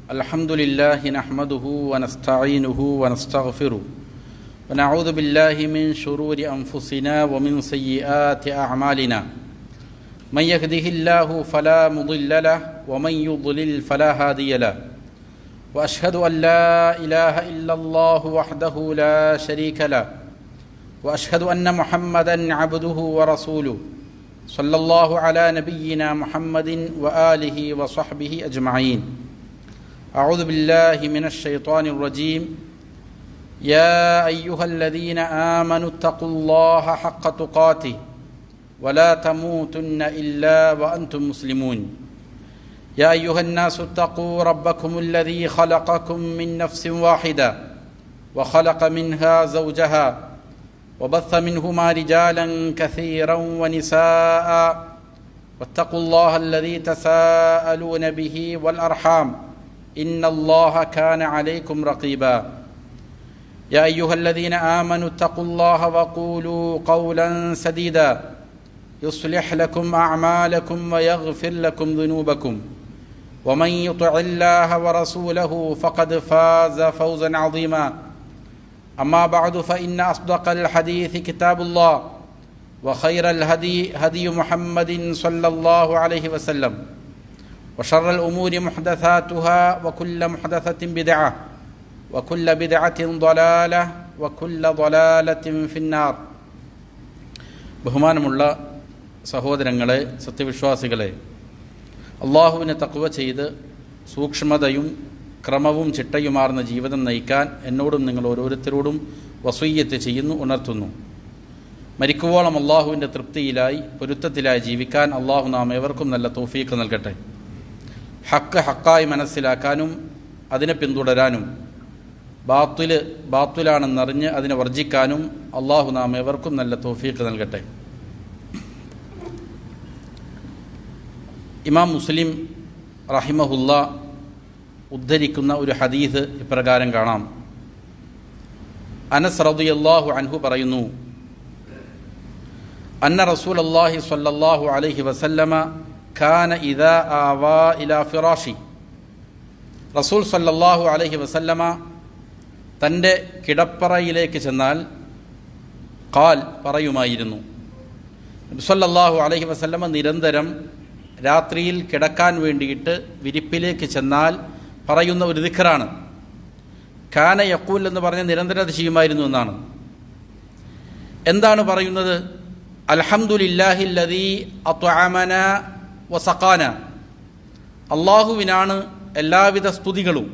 الحمد لله نحمده ونستعينه ونستغفره ونعوذ بالله من شرور أنفسنا ومن سيئات أعمالنا من يهده الله فلا مضل له ومن يضلل فلا هادي له وأشهد أن لا إله إلا الله وحده لا شريك له وأشهد أن محمدا عبده ورسوله صلى الله على نبينا محمد وآله وصحبه أجمعين. أعوذ بالله من الشيطان الرجيم. يا أيها الذين آمنوا اتقوا الله حق تقاته ولا تموتن إلا وأنتم مسلمون. يا أيها الناس اتقوا ربكم الذي خلقكم من نفس واحدة وخلق منها زوجها وبث منهما رجالا كثيرا ونساء واتقوا الله الذي تساءلون به والأرحام إن الله كان عليكم رقيبا. يا أيها الذين آمنوا اتقوا الله وقولوا قولا سديدا يصلح لكم أعمالكم ويغفر لكم ذنوبكم ومن يطع الله ورسوله فقد فاز فوزا عظيما. أما بعد فإن أصدق الحديث كتاب الله وخير الهدي هدي محمد صلى الله عليه وسلم وشر الأمور محدثاتها وكل محدثة بدعة وكل بدعة ضلالة وكل ضلالة في النار. ബഹുമാനമുള്ള സഹോദരങ്ങളെ, സത്യവിശ്വാസികളെ, അള്ളാഹുവിനെ തഖ്വ ചെയ്ത് സൂക്ഷ്മതയും ക്രമവും ചിട്ടയുമാർന്ന ജീവിതം നയിക്കാൻ എന്നോടും നിങ്ങൾ ഓരോരുത്തരോടും വസിയ്യത്ത് ചെയ്യുന്നു, ഉണർത്തുന്നു. മരിക്കുവോളം അള്ളാഹുവിൻ്റെ തൃപ്തിയിലായി പൊരുത്തത്തിലായി ജീവിക്കാൻ അള്ളാഹു നാം ഏവർക്കും നല്ല തൗഫീഖ് നൽകട്ടെ. ഹക്ക് ഹക്കായി മനസ്സിലാക്കാനും അതിനെ പിന്തുടരാനും ബാത്തുലാണെന്നറിഞ്ഞ് അതിനെ വർജിക്കാനും അള്ളാഹു നാം ഏവർക്കും നല്ല തൗഫീഖ് നൽകട്ടെ. ഇമാം മുസ്ലിം റഹിമഹുല്ല ഉദ്ധരിക്കുന്ന ഒരു ഹദീസ് ഇപ്രകാരം കാണാം. അനസ് റളിയല്ലാഹു അൻഹു പറയുന്നു, അന്ന റസൂലല്ലാഹി സ്വല്ലല്ലാഹു അലൈഹി വസല്ലമ കാന ഇദാ ആവാ ഇലാ ഫിറാഷി. റസൂൽ സ്വല്ലല്ലാഹു അലൈഹി വസല്ലമ തൻ്റെ കിടപ്പറയിലേക്ക് ചെന്നാൽ ഖാൽ പറയുമായിരുന്നു. നബി സ്വല്ലല്ലാഹു അലൈഹി വസല്ലമ നിരന്തരം രാത്രിയിൽ കിടക്കാൻ വേണ്ടിയിട്ട് വിരിപ്പിലേക്ക് ചെന്നാൽ പറയുന്ന ഒരു ദിക്റാണ്. കാന യഖൂൽ എന്ന് പറഞ്ഞ് നിരന്തരം അത് ചെയ്യുമായിരുന്നു എന്നാണ്. എന്താണ് പറയുന്നത്? അൽഹംദുലില്ലാഹില്ലദീ അത്അമനാ വസഖാന. അള്ളാഹുവിനാണ് എല്ലാവിധ സ്തുതികളും.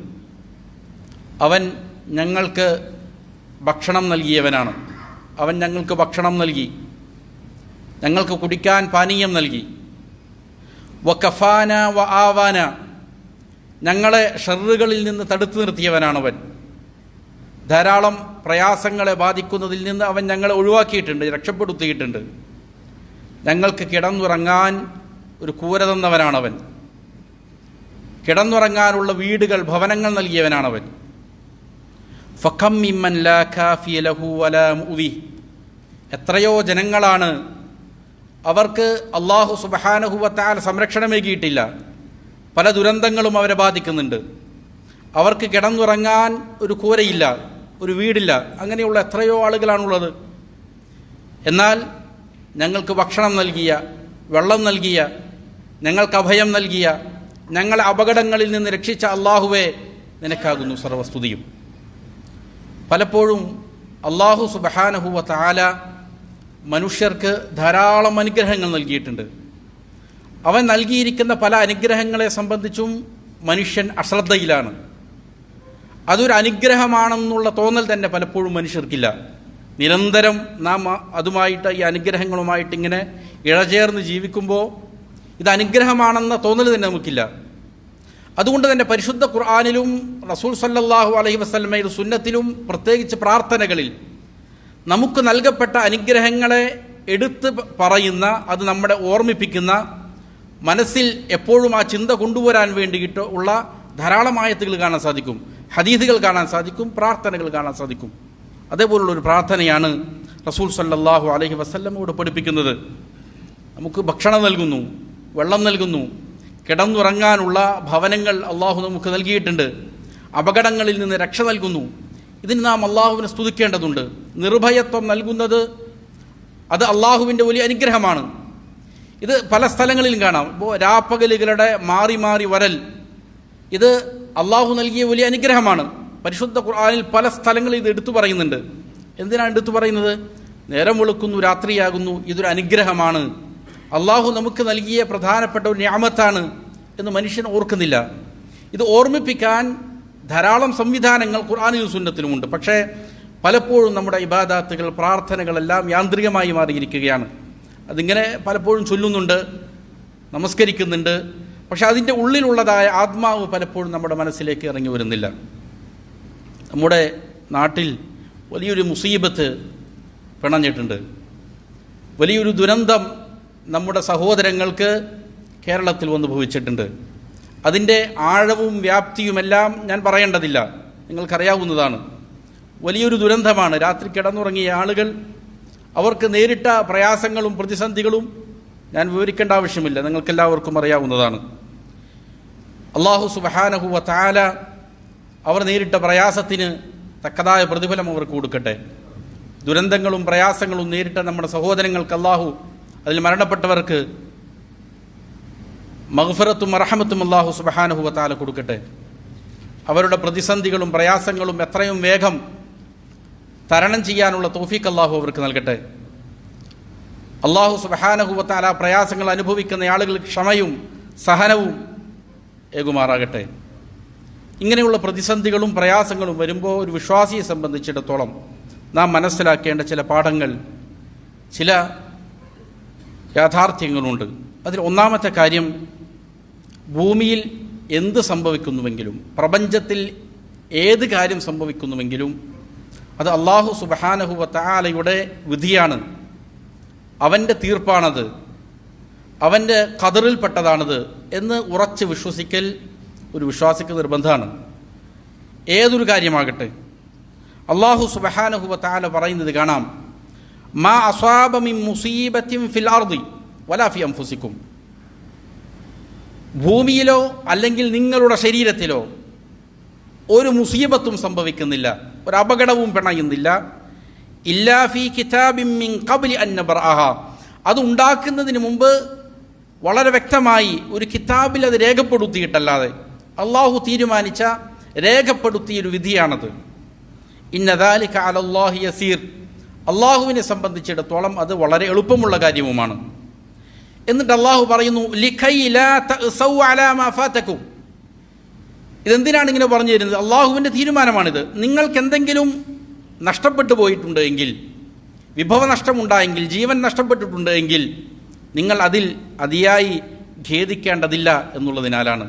അവൻ ഞങ്ങൾക്ക് ഭക്ഷണം നൽകിയവനാണ്. അവൻ ഞങ്ങൾക്ക് ഭക്ഷണം നൽകി, ഞങ്ങൾക്ക് കുടിക്കാൻ പാനീയം നൽകി. വകഫാന വ ആവാന. ഞങ്ങളെ ഷർറുകളിൽ നിന്ന് തടുത്തു നിർത്തിയവനാണവൻ. ധാരാളം പ്രയാസങ്ങളെ ബാധിക്കുന്നതിൽ നിന്ന് അവൻ ഞങ്ങളെ ഒഴിവാക്കിയിട്ടുണ്ട്, രക്ഷപ്പെടുത്തിയിട്ടുണ്ട്. ഞങ്ങൾക്ക് കിടന്നുറങ്ങാൻ ഒരു കൂര തന്നവനാണവൻ. കിടന്നുറങ്ങാനുള്ള വീടുകൾ, ഭവനങ്ങൾ നൽകിയവനാണവൻ. ഫകം മിമ്മൻ ലാ കാഫിയ ലഹു വലാ മുഅ്വി. എത്രയോ ജനങ്ങളാണ് അവർക്ക് അല്ലാഹു സുബ്ഹാനഹു വ തആല സംരക്ഷണമേകിയിട്ടില്ല. പല ദുരന്തങ്ങളും അവരെ ബാധിക്കുന്നുണ്ട്. അവർക്ക് കിടന്നുറങ്ങാൻ ഒരു കൂരയില്ല, ഒരു വീടില്ല. അങ്ങനെയുള്ള എത്രയോ ആളുകളാണുള്ളത്. എന്നാൽ ഞങ്ങൾക്ക് ഭക്ഷണം നൽകിയ, വെള്ളം നൽകിയ, ഞങ്ങൾക്ക് അഭയം നൽകിയ, ഞങ്ങളെ അപകടങ്ങളിൽ നിന്ന് രക്ഷിച്ച അള്ളാഹുവേ, നിനക്കാകുന്നു സർവസ്തുതിയും. പലപ്പോഴും അള്ളാഹു സുബ്ഹാനഹു വ തആല മനുഷ്യർക്ക് ധാരാളം അനുഗ്രഹങ്ങൾ നൽകിയിട്ടുണ്ട്. അവൻ നൽകിയിരിക്കുന്ന പല അനുഗ്രഹങ്ങളെ സംബന്ധിച്ചും മനുഷ്യൻ അശ്രദ്ധയിലാണ്. അതൊരു അനുഗ്രഹമാണെന്നുള്ള തോന്നൽ തന്നെ പലപ്പോഴും മനുഷ്യർക്കില്ല. നിരന്തരം നാം അതുമായിട്ട്, ഈ അനുഗ്രഹങ്ങളുമായിട്ട് ഇങ്ങനെ ഇഴചേർന്ന് ജീവിക്കുമ്പോൾ ഇത് അനുഗ്രഹമാണെന്ന തോന്നൽ തന്നെ നമുക്കില്ല. അതുകൊണ്ട് തന്നെ പരിശുദ്ധ ഖുർആനിലും റസൂൽ സല്ലല്ലാഹു അലൈഹി വസല്ലമയുടെ സുന്നത്തിലും പ്രത്യേകിച്ച് പ്രാർത്ഥനകളിൽ നമുക്ക് നൽകപ്പെട്ട അനുഗ്രഹങ്ങളെ എടുത്ത് പറയുന്ന, അത് നമ്മളെ ഓർമ്മിപ്പിക്കുന്ന, മനസ്സിൽ എപ്പോഴും ആ ചിന്ത കൊണ്ടുവരാൻ വേണ്ടിയിട്ട് ഉള്ള ധാരാളം ആയത്തുകൾ കാണാൻ സാധിക്കും, ഹദീസുകൾ കാണാൻ സാധിക്കും, പ്രാർത്ഥനകൾ കാണാൻ സാധിക്കും. അതേപോലുള്ളൊരു പ്രാർത്ഥനയാണ് റസൂൽ സല്ലല്ലാഹു അലൈഹി വസല്ലമയോട് പഠിപ്പിക്കുന്നത്. നമുക്ക് ഭക്ഷണം നൽകുന്നു, വെള്ളം നൽകുന്നു, കിടന്നുറങ്ങാനുള്ള ഭവനങ്ങൾ അള്ളാഹു നമുക്ക് നൽകിയിട്ടുണ്ട്. അപകടങ്ങളിൽ നിന്ന് രക്ഷ നൽകുന്നു. ഇതിന് നാം അള്ളാഹുവിനെ സ്തുതിക്കേണ്ടതുണ്ട്. നിർഭയത്വം നൽകുന്നത് അത് അള്ളാഹുവിൻ്റെ വലിയ അനുഗ്രഹമാണ്. ഇത് പല സ്ഥലങ്ങളിലും കാണാം. ഇപ്പോൾ രാപ്പകലുകളുടെ മാറി മാറി വരൽ, ഇത് അള്ളാഹു നൽകിയ വലിയ അനുഗ്രഹമാണ്. പരിശുദ്ധ ഖുർആനിൽ പല സ്ഥലങ്ങളിൽ ഇത് എടുത്തു പറയുന്നുണ്ട്. എന്തിനാണ് എടുത്തു പറയുന്നത്? നേരം വെളുക്കുന്നു, രാത്രിയാകുന്നു, ഇതൊരു അനുഗ്രഹമാണ്, അള്ളാഹു നമുക്ക് നൽകിയ പ്രധാനപ്പെട്ട ഒരു നിഅമത്താണ് എന്ന് മനുഷ്യൻ ഓർക്കുന്നില്ല. ഇത് ഓർമ്മിപ്പിക്കാൻ ധാരാളം സംവിധാനങ്ങൾ ഖുർആനിലും സുന്നത്തിലുമുണ്ട്. പക്ഷേ പലപ്പോഴും നമ്മുടെ ഇബാദാത്തുകൾ, പ്രാർത്ഥനകളെല്ലാം യാന്ത്രികമായി മാറിയിരിക്കുകയാണ്. അതിങ്ങനെ പലപ്പോഴും ചൊല്ലുന്നുണ്ട്, നമസ്കരിക്കുന്നുണ്ട്, പക്ഷെ അതിൻ്റെ ഉള്ളിലുള്ളതായ ആത്മാവ് പലപ്പോഴും നമ്മുടെ മനസ്സിലേക്ക് ഇറങ്ങി വരുന്നില്ല. നമ്മുടെ നാട്ടിൽ വലിയൊരു മുസീബത്ത് പിണഞ്ഞിട്ടുണ്ട്. വലിയൊരു ദുരന്തം നമ്മുടെ സഹോദരങ്ങൾക്ക് കേരളത്തിൽ വന്നു ഭവിച്ചിട്ടുണ്ട്. അതിൻ്റെ ആഴവും വ്യാപ്തിയുമെല്ലാം ഞാൻ പറയേണ്ടതില്ല, നിങ്ങൾക്കറിയാവുന്നതാണ്. വലിയൊരു ദുരന്തമാണ്. രാത്രി കിടന്നുറങ്ങിയ ആളുകൾ, അവർക്ക് നേരിട്ട പ്രയാസങ്ങളും പ്രതിസന്ധികളും ഞാൻ വിവരിക്കേണ്ട ആവശ്യമില്ല, നിങ്ങൾക്കെല്ലാവർക്കും അറിയാവുന്നതാണ്. അല്ലാഹു സുബ്ഹാനഹു വ തആല അവർ നേരിട്ട പ്രയാസത്തിന് തക്കതായ പ്രതിഫലം അവർക്ക് കൊടുക്കട്ടെ. ദുരന്തങ്ങളും പ്രയാസങ്ങളും നേരിട്ട നമ്മുടെ സഹോദരങ്ങൾക്ക് അല്ലാഹു, അതിൽ മരണപ്പെട്ടവർക്ക് മഗ്ഫിറത്തും റഹ്മത്തും അല്ലാഹു സുബ്ഹാനഹു വ തആല കൊടുക്കട്ടെ. അവരുടെ പ്രതിസന്ധികളും പ്രയാസങ്ങളും എത്രയും വേഗം തരണം ചെയ്യാനുള്ള തൗഫീഖ് അല്ലാഹു അവർക്ക് നൽകട്ടെ. അല്ലാഹു സുബ്ഹാനഹു വ തആല പ്രയാസങ്ങൾ അനുഭവിക്കുന്ന ആളുകൾക്ക് ക്ഷമയും സഹനവും ഏകുമാറാകട്ടെ. ഇങ്ങനെയുള്ള പ്രതിസന്ധികളും പ്രയാസങ്ങളും വരുമ്പോൾ ഒരു വിശ്വാസിയെ സംബന്ധിച്ചിടത്തോളം നാം മനസ്സിലാക്കേണ്ട ചില പാഠങ്ങൾ, ചില യാഥാർത്ഥ്യങ്ങളുണ്ട്. അതിൽ ഒന്നാമത്തെ കാര്യം, ഭൂമിയിൽ എന്ത് സംഭവിക്കുന്നുവെങ്കിലും, പ്രപഞ്ചത്തിൽ ഏത് കാര്യം സംഭവിക്കുന്നുവെങ്കിലും അത് അല്ലാഹു സുബ്ഹാനഹു വ തആലയുടെ വിധിയാണ്, അവൻ്റെ തീർപ്പാണത്, അവൻ്റെ ഖദറിൽപ്പെട്ടതാണത് എന്ന് ഉറച്ച് വിശ്വസിക്കൽ ഒരു വിശ്വാസിക്ക് നിർബന്ധമാണ്. ഏതൊരു കാര്യമാകട്ടെ. അല്ലാഹു സുബ്ഹാനഹു വ തആല പറയുന്നത് കാണാം, മാ അസ്വാബ മിൻ മുസീബത്തിൻ ഫിൽ അർദി വലാ ഫി അൻഫുസിക്കും. ഭൂമിയിലോ അല്ലെങ്കിൽ നിങ്ങളുടെ ശരീരത്തിലോ ഒരു മുസീബത്തും സംഭവിക്കുന്നില്ല, ഒരു അപകടവും പിണയുന്നില്ല. ഇല്ലാ ഫീ കിതാബിൻ മിൻ ഖബ്ലി അൻ നബ്റഅഹ. അത് ഉണ്ടാക്കുന്നതിന് മുമ്പ് വളരെ വ്യക്തമായി ഒരു കിതാബിൽ അത് രേഖപ്പെടുത്തിയിട്ടല്ലാതെ, അള്ളാഹു തീരുമാനിച്ച രേഖപ്പെടുത്തിയൊരു വിധിയാണത്. ഇന്ന ദാലിക അലല്ലാഹി യസീർ. അള്ളാഹുവിനെ സംബന്ധിച്ചിടത്തോളം അത് വളരെ എളുപ്പമുള്ള കാര്യവുമാണ്. എന്നിട്ട് അള്ളാഹു പറയുന്നു, ലിഖൈ ലാ തഅസൗ അലാ മാ ഫാതകും. ഇതെന്തിനാണ് ഇങ്ങനെ പറഞ്ഞു തരുന്നത്? അള്ളാഹുവിൻ്റെ തീരുമാനമാണിത്. നിങ്ങൾക്ക് എന്തെങ്കിലും നഷ്ടപ്പെട്ടു പോയിട്ടുണ്ട് എങ്കിൽ, വിഭവനഷ്ടമുണ്ടായെങ്കിൽ, ജീവൻ നഷ്ടപ്പെട്ടിട്ടുണ്ട് എങ്കിൽ നിങ്ങൾ അതിൽ അതിയായി ഖേദിക്കേണ്ടതില്ല എന്നുള്ളതിനാലാണ്.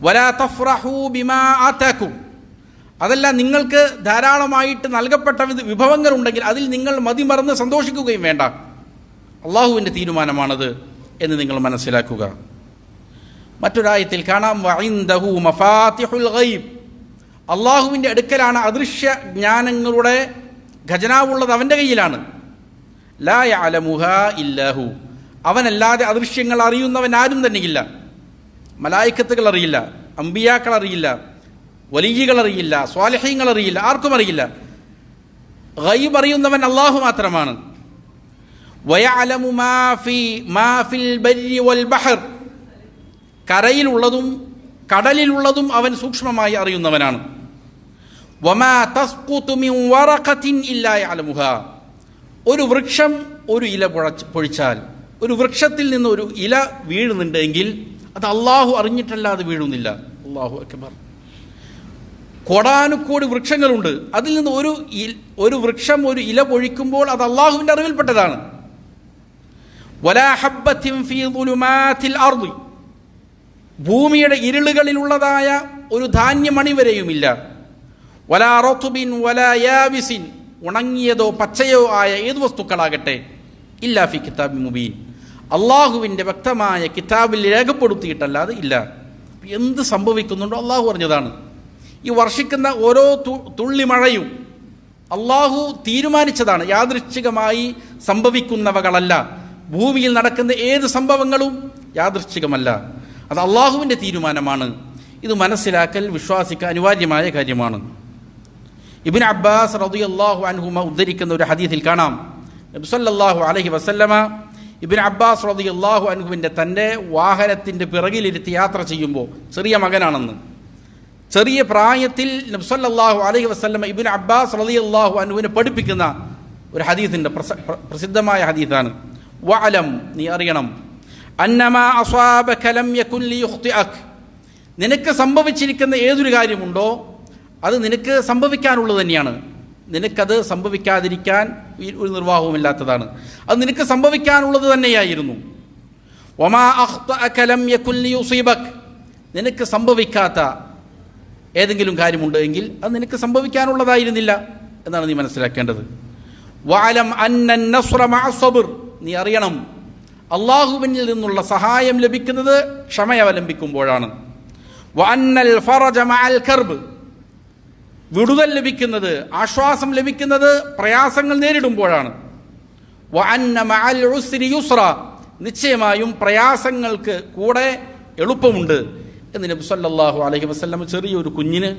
വലാ തഫ്റഹൂ ബിമാ ആതാകും. അതല്ല, നിങ്ങൾക്ക് ധാരാളമായിട്ട് നൽകപ്പെട്ട വിഭവങ്ങളുണ്ടെങ്കിൽ അതിൽ നിങ്ങൾ മതിമറന്ന് സന്തോഷിക്കുകയും വേണ്ട. അള്ളാഹുവിൻ്റെ തീരുമാനമാണത് എന്ന് നിങ്ങൾ മനസ്സിലാക്കുക. മറ്റൊരായത്തിൽ കാണാം, വഇൻദഹു മഫാത്തിഹുൽ ഗൈബ്. അള്ളാഹുവിൻ്റെ അടുക്കലാണ് അദൃശ്യ ജ്ഞാനങ്ങളുടെ ഖജനാവുള്ളത്, അവൻ്റെ കയ്യിലാണ്. ലാ യഅലമുഹാ ഇല്ലാഹു. അവനല്ലാതെ അദൃശ്യങ്ങൾ അറിയുന്നവൻ ആരും തന്നെയില്ല. മലായിക്കത്തുകൾ അറിയില്ല, അമ്പിയാക്കൾ അറിയില്ല, വലിയകൾ അറിയില്ല, സ്വാലിഹീങ്ങൾ അറിയില്ല, ആർക്കും അറിയില്ല. ഗൈബ് അറിയുന്നവൻ അള്ളാഹു മാത്രമാണ്. വയഅലമു മാ ഫിൽ ബർരി വൽ ബഹർ. കരയിലുള്ളതും കടലിലുള്ളതും അവൻ സൂക്ഷ്മമായി അറിയുന്നവനാണ്. വമാ തസ്ഖുതു മിൻ വറഖത്തിൻ ഇല്ലാ യഅലമുഹാ. ഒരു വൃക്ഷം ഒരു ഇല പൊഴിച്ചാൽ, ഒരു വൃക്ഷത്തിൽ നിന്ന് ഒരു ഇല വീഴുന്നുണ്ട് എങ്കിൽ അത് അള്ളാഹു അറിഞ്ഞിട്ടല്ലാതെ വീഴുന്നില്ല. അല്ലാഹു അക്ബർ. കോടാനുകോടി വൃക്ഷങ്ങളുണ്ട്, അതിൽ നിന്ന് ഒരു വൃക്ഷം ഒരു ഇല പൊഴിക്കുമ്പോൾ അത് അള്ളാഹുവിൻ്റെ അറിവിൽപ്പെട്ടതാണ്. വലാ ഹബ്ബത്തിൻ ഫീ ദുലുമാതിൽ അർദി. ഭൂമിയുടെ ഇരുളുകളിലുള്ളതായ ഒരു ധാന്യമണി വരെയുമില്ല. വലാ റത്ബിൻ വലാ യാബിസിൻ. ഉണങ്ങിയതോ പച്ചയോ ആയ ഏത് വസ്തുക്കളാകട്ടെ, ഇല്ലാ ഫി കിതാബിൻ മുബീൻ. അള്ളാഹുവിൻ്റെ വ്യക്തമായ കിതാബിൽ രേഖപ്പെടുത്തിയിട്ടല്ലാതെ ഇല്ല. എന്ത് സംഭവിക്കുന്നുണ്ടോ അള്ളാഹു പറഞ്ഞതാണ്. ഈ വർഷിക്കുന്ന ഓരോ തുള്ളി മഴയും അള്ളാഹു തീരുമാനിച്ചതാണ്, യാദൃച്ഛികമായി സംഭവിക്കുന്നവകളല്ല. ഭൂമിയിൽ നടക്കുന്ന ഏത് സംഭവങ്ങളും യാദൃച്ഛികമല്ല. അത് അള്ളാഹുവിൻ്റെ തീരുമാനമാണ്. ഇത് മനസ്സിലാക്കൽ വിശ്വാസിക്ക് അനിവാര്യമായ കാര്യമാണ്. ഇബ്നു അബ്ബാസ് റളിയല്ലാഹു അൻഹുമ ഉദ്ധരിക്കുന്ന ഒരു ഹദീസിൽ കാണാം, നബി സല്ലല്ലാഹു അലൈഹി വസല്ലമ ഇബ്നു അബ്ബാസ് റളിയല്ലാഹു അൻഹുവിൻ്റെ തൻ്റെ വാഹനത്തിൻ്റെ പിറകിലിരുത്തി യാത്ര ചെയ്യുമ്പോൾ, ചെറിയ മകനാണെന്ന്, ചെറിയ പ്രായത്തിൽ നബി സല്ലല്ലാഹു അലൈഹി വസല്ലമ ഇബ്നു അബ്ബാസ് റളിയല്ലാഹു അൻഹുവിനെ പഠിപ്പിക്കുന്ന ഒരു ഹദീസിൻ്റെ പ്രസിദ്ധമായ ഹദീസാണ്. വഅലം, നീ അറിയണം, അന്നമാ അസ്വാബക ലം യകുൻ ലിയുഖ്തിഅക, നിനക്ക് സംഭവിച്ചിരിക്കുന്ന ഏതൊരു കാര്യമുണ്ടോ അത് നിനക്ക് സംഭവിക്കാനുള്ളത് തന്നെയാണ്. നിനക്കത് സംഭവിക്കാതിരിക്കാൻ ഒരു നിർവാഹവുമില്ലാത്തതാണ്. അത് നിനക്ക് സംഭവിക്കാനുള്ളത് തന്നെയായിരുന്നു. വമാ അഖ്തഅക ലം യകുൻ ലിയുസീബക, നിനക്ക് സംഭവിക്കാത്ത ഏതെങ്കിലും കാര്യമുണ്ട് എങ്കിൽ അത് നിനക്ക് സംഭവിക്കാനുള്ളതായിരുന്നില്ല എന്നാണ് നീ മനസ്സിലാക്കേണ്ടത്. വഅലം അന്നൻ നസ്റ മഅ സബ്ർ, നീ അറിയണം അള്ളാഹുവിനിൽ നിന്നുള്ള സഹായം ലഭിക്കുന്നത് ക്ഷമയവലംബിക്കുമ്പോഴാണ്. വഅന്നൽ ഫറജ മഅൽ കർബ്, വിടുതൽ ലഭിക്കുന്നത്, ആശ്വാസം ലഭിക്കുന്നത് പ്രയാസങ്ങൾ നേരിടുമ്പോഴാണ്. വഅന്ന മഅൽ ഉസ്രി യുസ്ര, നിശ്ചയമായും പ്രയാസങ്ങൾക്ക് കൂടെ എളുപ്പമുണ്ട് എന്ന് നബി സല്ലല്ലാഹു അലൈഹി വസല്ലം ചെറിയൊരു കുഞ്ഞിന്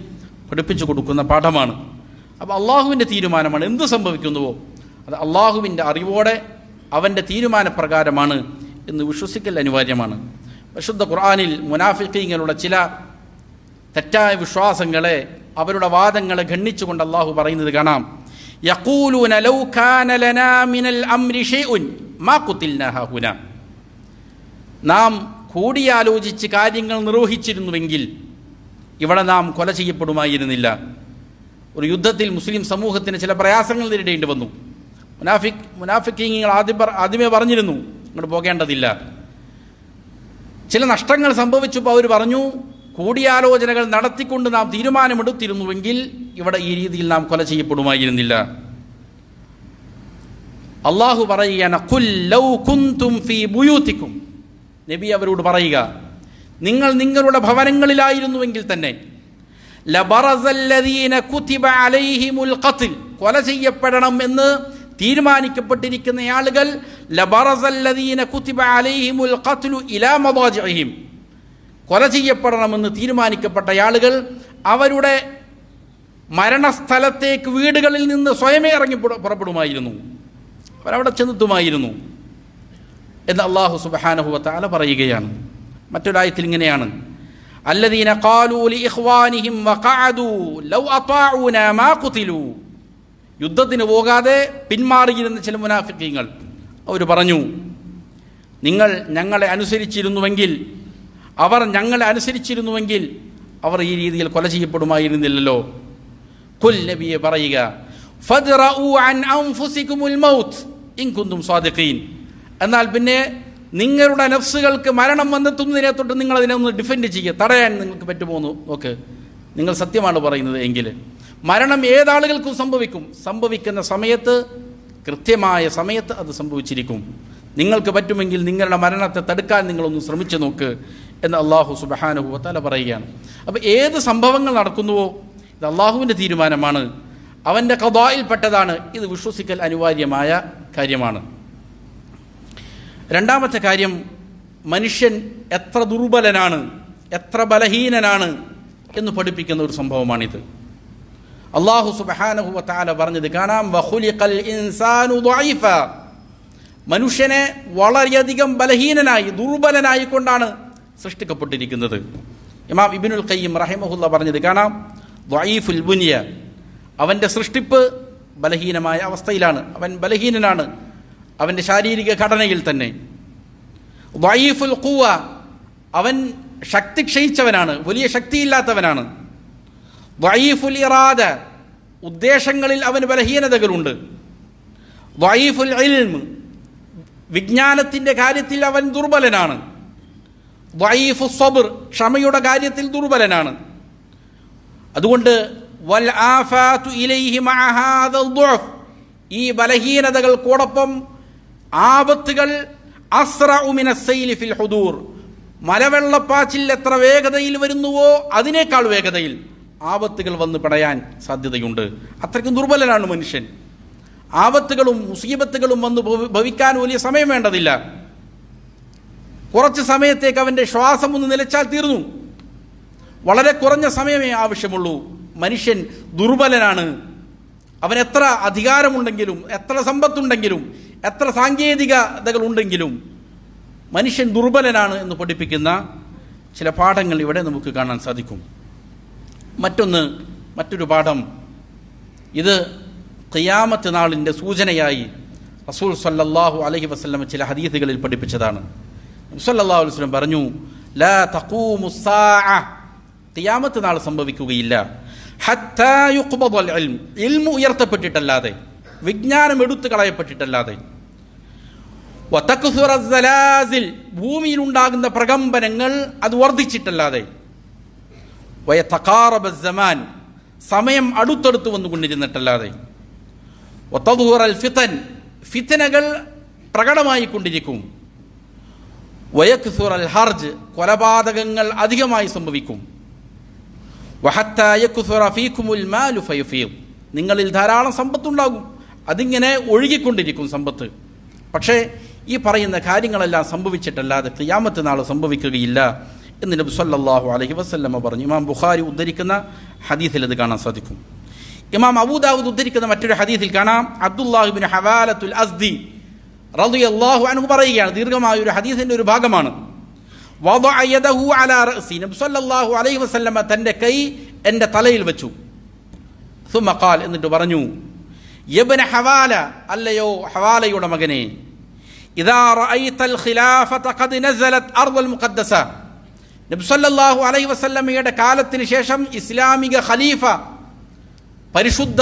പഠിപ്പിച്ചു കൊടുക്കുന്ന പാഠമാണ്. അപ്പോൾ അള്ളാഹുവിൻ്റെ തീരുമാനമാണ്. എന്ത് സംഭവിക്കുന്നുവോ അത് അള്ളാഹുവിൻ്റെ അറിവോടെ അവൻ്റെ തീരുമാനപ്രകാരമാണ് എന്ന് വിശ്വസിക്കൽ അനിവാര്യമാണ്. വിശുദ്ധ ഖുർആനിൽ മുനാഫിഖീങ്ങളുടെ ചില തെറ്റായ വിശ്വാസങ്ങളെ, അവരുടെ വാദങ്ങളെ ഖണ്ഡിച്ചുകൊണ്ട് അള്ളാഹു പറയുന്നത് കാണാം. യഖൂലൂന ലൗ കാന ലനാ മിനൽ അംരി ഷൈഉൻ മാ ഖുതിൽനാ ഹുനാ, നാം കൂടിയാലോചിച്ച് കാര്യങ്ങൾ നിർവഹിച്ചിരുന്നുവെങ്കിൽ ഇവിടെ നാം കൊല ചെയ്യപ്പെടുമായിരുന്നില്ല. ഒരു യുദ്ധത്തിൽ മുസ്ലിം സമൂഹത്തിന് ചില പ്രയാസങ്ങൾ നേരിടേണ്ടി വന്നു. മുനാഫിഖീങ്ങൾ ആദ്യമേ പറഞ്ഞിരുന്നു ഇങ്ങോട്ട് പോകേണ്ടതില്ല. ചില നഷ്ടങ്ങൾ സംഭവിച്ചപ്പോൾ അവർ പറഞ്ഞു, കൂടിയാലോചനകൾ നടത്തിക്കൊണ്ട് നാം തീരുമാനമെടുത്തിരുന്നുവെങ്കിൽ ഇവിടെ ഈ രീതിയിൽ നാം കൊല ചെയ്യപ്പെടുമായിരുന്നില്ല. അള്ളാഹു പറയുകയാണ്, ഖുൽ ലൗ കുൻതും ഫീ ബുയൂതികും, നബി അവരോട് പറയുക, നിങ്ങൾ നിങ്ങളുടെ ഭവനങ്ങളിലായിരുന്നുവെങ്കിൽ തന്നെ, ലബറസല്ലദീന കുതിബ അലൈഹിമുൽ ഖത്ൽ, കൊല ചെയ്യപ്പെടണം എന്ന് തീരുമാനിക്കപ്പെട്ടിരിക്കുന്ന ആളുകൾ, ലബറസല്ലദീന കുതിബ അലൈഹിമുൽ ഖത്ലു ഇലാ മദാജിഇഹിം, കൊല ചെയ്യപ്പെടണമെന്ന് തീരുമാനിക്കപ്പെട്ട ആളുകൾ അവരുടെ മരണസ്ഥലത്തേക്ക് വീടുകളിൽ നിന്ന് സ്വയമേ ഇറങ്ങി പുറപ്പെടുമായിരുന്നു, അവരവിടെ ചെന്നെത്തുമായിരുന്നു എന്ന് അല്ലാഹു സുബ്ഹാനഹു വ തആല പറയുകയാണ്. മറ്റൊരായത്തിൽ ഇങ്ങനെയാണ്, അല്ലദീന ഖാലൂ ലിഇഖ്വാനിഹിം വഖഅദൂ ലൗ അതാഊനാ മാ ഖുതിലൂ, യുദ്ധത്തിന് പോകാതെ പിന്മാറിയിരുന്ന ചില മുനാഫിഖീങ്ങൾ അവർ പറഞ്ഞു, നിങ്ങൾ ഞങ്ങളെ അനുസരിച്ചിരുന്നുവെങ്കിൽ, അവർ ഞങ്ങളെ അനുസരിച്ചിരുന്നുവെങ്കിൽ അവർ ഈ രീതിയിൽ കൊല ചെയ്യപ്പെടുമായിരുന്നില്ലല്ലോ. ഖുൽ, നബിയെ പറയുക, ഫദ്റഊ അൻ അൻഫുസികുമുൽ മൗത്ത് ഇൻ കുന്തും സാദിഖീൻ, എന്നാൽ പിന്നെ നിങ്ങളുടെ നഫ്സുകൾക്ക് മരണം വന്നെത്തുന്നതിനെ തൊട്ട് നിങ്ങൾ അതിനെ ഒന്ന് ഡിഫെൻഡ് ചെയ്യുക, തടയാൻ നിങ്ങൾക്ക് പറ്റുമോ നോക്ക്, നിങ്ങൾ സത്യമാണ് പറയുന്നത് എങ്കിൽ. മരണം ഏതാളുകൾക്കും സംഭവിക്കും, സംഭവിക്കുന്ന സമയത്ത്, കൃത്യമായ സമയത്ത് അത് സംഭവിച്ചിരിക്കും. നിങ്ങൾക്ക് പറ്റുമെങ്കിൽ നിങ്ങളുടെ മരണത്തെ തടുക്കാൻ നിങ്ങളൊന്ന് ശ്രമിച്ചു നോക്ക് എന്ന് അല്ലാഹു സുബ്ഹാനഹു വ തആല പറയുകയാണ്. അപ്പോൾ ഏത് സംഭവങ്ങൾ നടക്കുന്നുവോ ഇത് അള്ളാഹുവിൻ്റെ തീരുമാനമാണ്, അവൻ്റെ ഖദായിൽപ്പെട്ടതാണ്. ഇത് വിശ്വസിക്കൽ അനിവാര്യമായ കാര്യമാണ്. രണ്ടാമത്തെ കാര്യം, മനുഷ്യൻ എത്ര ദുർബലനാണ്, എത്ര ബലഹീനനാണ് എന്ന് പഠിപ്പിക്കുന്ന ഒരു സംഭവമാണിത്. അല്ലാഹു സുബ്ഹാനഹു വ തആല പറഞ്ഞത് കാണാം, വഖുലിഖൽ ഇൻസാനു ദഈഫ, മനുഷ്യനെ വളരെയധികം ബലഹീനനായി, ദുർബലനായി കൊണ്ടാണ് സൃഷ്ടിക്കപ്പെട്ടിരിക്കുന്നത്. ഇമാം ഇബ്നുൽ ഖയ്യിം റഹിമഹുല്ല പറഞ്ഞത് കാണാം, ദഈഫുൽ ബുനിയ, അവൻ്റെ സൃഷ്ടിപ്പ് ബലഹീനമായ അവസ്ഥയിലാണ്, അവൻ ബലഹീനനാണ് അവൻ്റെ ശാരീരിക ഘടനയിൽ തന്നെ. ദഈഫുൽ ഖുവ, അവൻ ശക്തി ക്ഷയിച്ചവനാണ്, വലിയ ശക്തിയില്ലാത്തവനാണ്. ദഈഫുൽ ഇറാദ, ഉദ്ദേശങ്ങളിൽ അവന് ബലഹീനതകളുണ്ട്. ദഈഫുൽ ഇൽമ്, വിജ്ഞാനത്തിൻ്റെ കാര്യത്തിൽ അവൻ ദുർബലനാണ്. ദഈഫുൽ സബ്ർ, ക്ഷമയുടെ കാര്യത്തിൽ ദുർബലനാണ്. അതുകൊണ്ട് വൽ ആഫാതു ഇലൈഹി മഅ ഹാദൽ ദുഅഫ്, ഈ ബലഹീനതകൾക്കോടൊപ്പം ആപത്തുകൾ അസ്റഉ മിനസ് സൈലി ഫിൽ ഹുദൂർ, മലവെള്ളപ്പാച്ചിൽ എത്ര വേഗതയിൽ വരുന്നുവോ അതിനേക്കാൾ വേഗതയിൽ ആപത്തുകൾ വന്ന് പിടയാൻ സാധ്യതയുണ്ട്. അത്രയ്ക്കും ദുർബലനാണ് മനുഷ്യൻ. ആപത്തുകളും മുസീബത്തുകളും വന്ന് ഭവിക്കാൻ വലിയ സമയം വേണ്ടതില്ല. കുറച്ച് സമയത്തേക്ക് അവൻ്റെ ശ്വാസം ഒന്ന് നിലച്ചാൽ തീർന്നു. വളരെ കുറഞ്ഞ സമയമേ ആവശ്യമുള്ളൂ. മനുഷ്യൻ ദുർബലനാണ്. അവൻ എത്ര അധികാരമുണ്ടെങ്കിലും, എത്ര സമ്പത്തുണ്ടെങ്കിലും, എത്ര സാങ്കേതികതകൾ ഉണ്ടെങ്കിലും മനുഷ്യൻ ദുർബലനാണ് എന്ന് പഠിപ്പിക്കുന്ന ചില പാഠങ്ങൾ ഇവിടെ നമുക്ക് കാണാൻ സാധിക്കും. മറ്റൊരു പാഠം, ഇത് ഖിയാമത്ത് നാളിൻ്റെ സൂചനയായി റസൂൽ സല്ലല്ലാഹു അലൈഹി വസല്ലം ചില ഹദീസുകളിൽ പഠിപ്പിച്ചതാണ്. സല്ലല്ലാഹു അലൈഹി വസല്ലം പറഞ്ഞു, ലാ തഖൂമുസ് സാഅ, ഖിയാമത്ത് നാൾ സംഭവിക്കുകയില്ല, ഹത്താ യുഖ്ബദൽ ഇൽം, ഇൽമു ഉയർത്തപ്പെട്ടിട്ടല്ലാതെ, വിജ്ഞാനം എടുത്തു കളയപ്പെട്ടിട്ടല്ലാതെ, വതക്സുറ സലാസിൽ, ഭൂമിയിലുണ്ടാകുന്ന പ്രകമ്പനങ്ങൾ അത് വർദ്ധിച്ചിട്ടല്ലാതെ, വയതഖാറബ സമാൻ, സമയം അടുത്തടുത്ത് വന്നുകൊണ്ടിരുന്നിട്ടല്ലാതെ, വതദ്ഹുറൽ ഫിതൻ, ഫിതനകൾ പ്രകടമായി കൊണ്ടിരിക്കും, വയക്സുറൽ ഹർജ്, കൊലപാതകങ്ങൾ അധികമായി സംഭവിക്കും, വഹത്താ യക്സുറ ഫീകുമുൽ മാലു ഫയഫീദ്, നിങ്ങളിൽ ധാരാളം സമ്പത്തുണ്ടാകും, അതിങ്ങനെ ഒഴുകിക്കൊണ്ടിരിക്കും സമ്പത്ത്. പക്ഷേ ഈ പറയുന്ന കാര്യങ്ങളെല്ലാം സംഭവിച്ചിട്ടല്ലാതെ ഖിയാമത്ത് നാൾ സംഭവിക്കുകയില്ല എന്ന് നബി സല്ലല്ലാഹു അലൈഹി വസല്ലമ പറഞ്ഞു. ഇമാം ബുഖാരി ഉദ്ധരിക്കുന്ന ഹദീസിൽ അത് കാണാൻ സാധിക്കും. ഇമാം അബൂദാവൂദ് ഉദ്ധരിക്കുന്ന മറ്റൊരു ഹദീസിൽ കാണാം, അബ്ദുല്ലാഹ് ഇബ്നു ഹവാലത്തുൽ അസ്ദി റളിയല്ലാഹു അൻഹു പറയുകയാണ്, ദീർഘമായ ഒരു ഹദീസിന്റെ ഒരു ഭാഗമാണ്, വദഅ യദഹു അലാ റഅസി, നബി സല്ലല്ലാഹു അലൈഹി വസല്ലമ തന്റെ കൈ എൻ്റെ തലയിൽ വെച്ചു. സുമ്മ ഖാൽ, എന്നിട്ട് പറഞ്ഞു, യബ്ന ഹവാല, അല്ലയോ ഹവാലയുടെ മകനെ, ഇദാ റഅയ്തൽ ഖിലാഫത ഖദ് നസലത് അർദുൽ മുഖദ്ദസ, നബി സല്ലല്ലാഹു അലൈഹി വസല്ലമയുടെ കാലത്തിന് ശേഷം ഇസ്ലാമിക ഖലീഫ പരിശുദ്ധ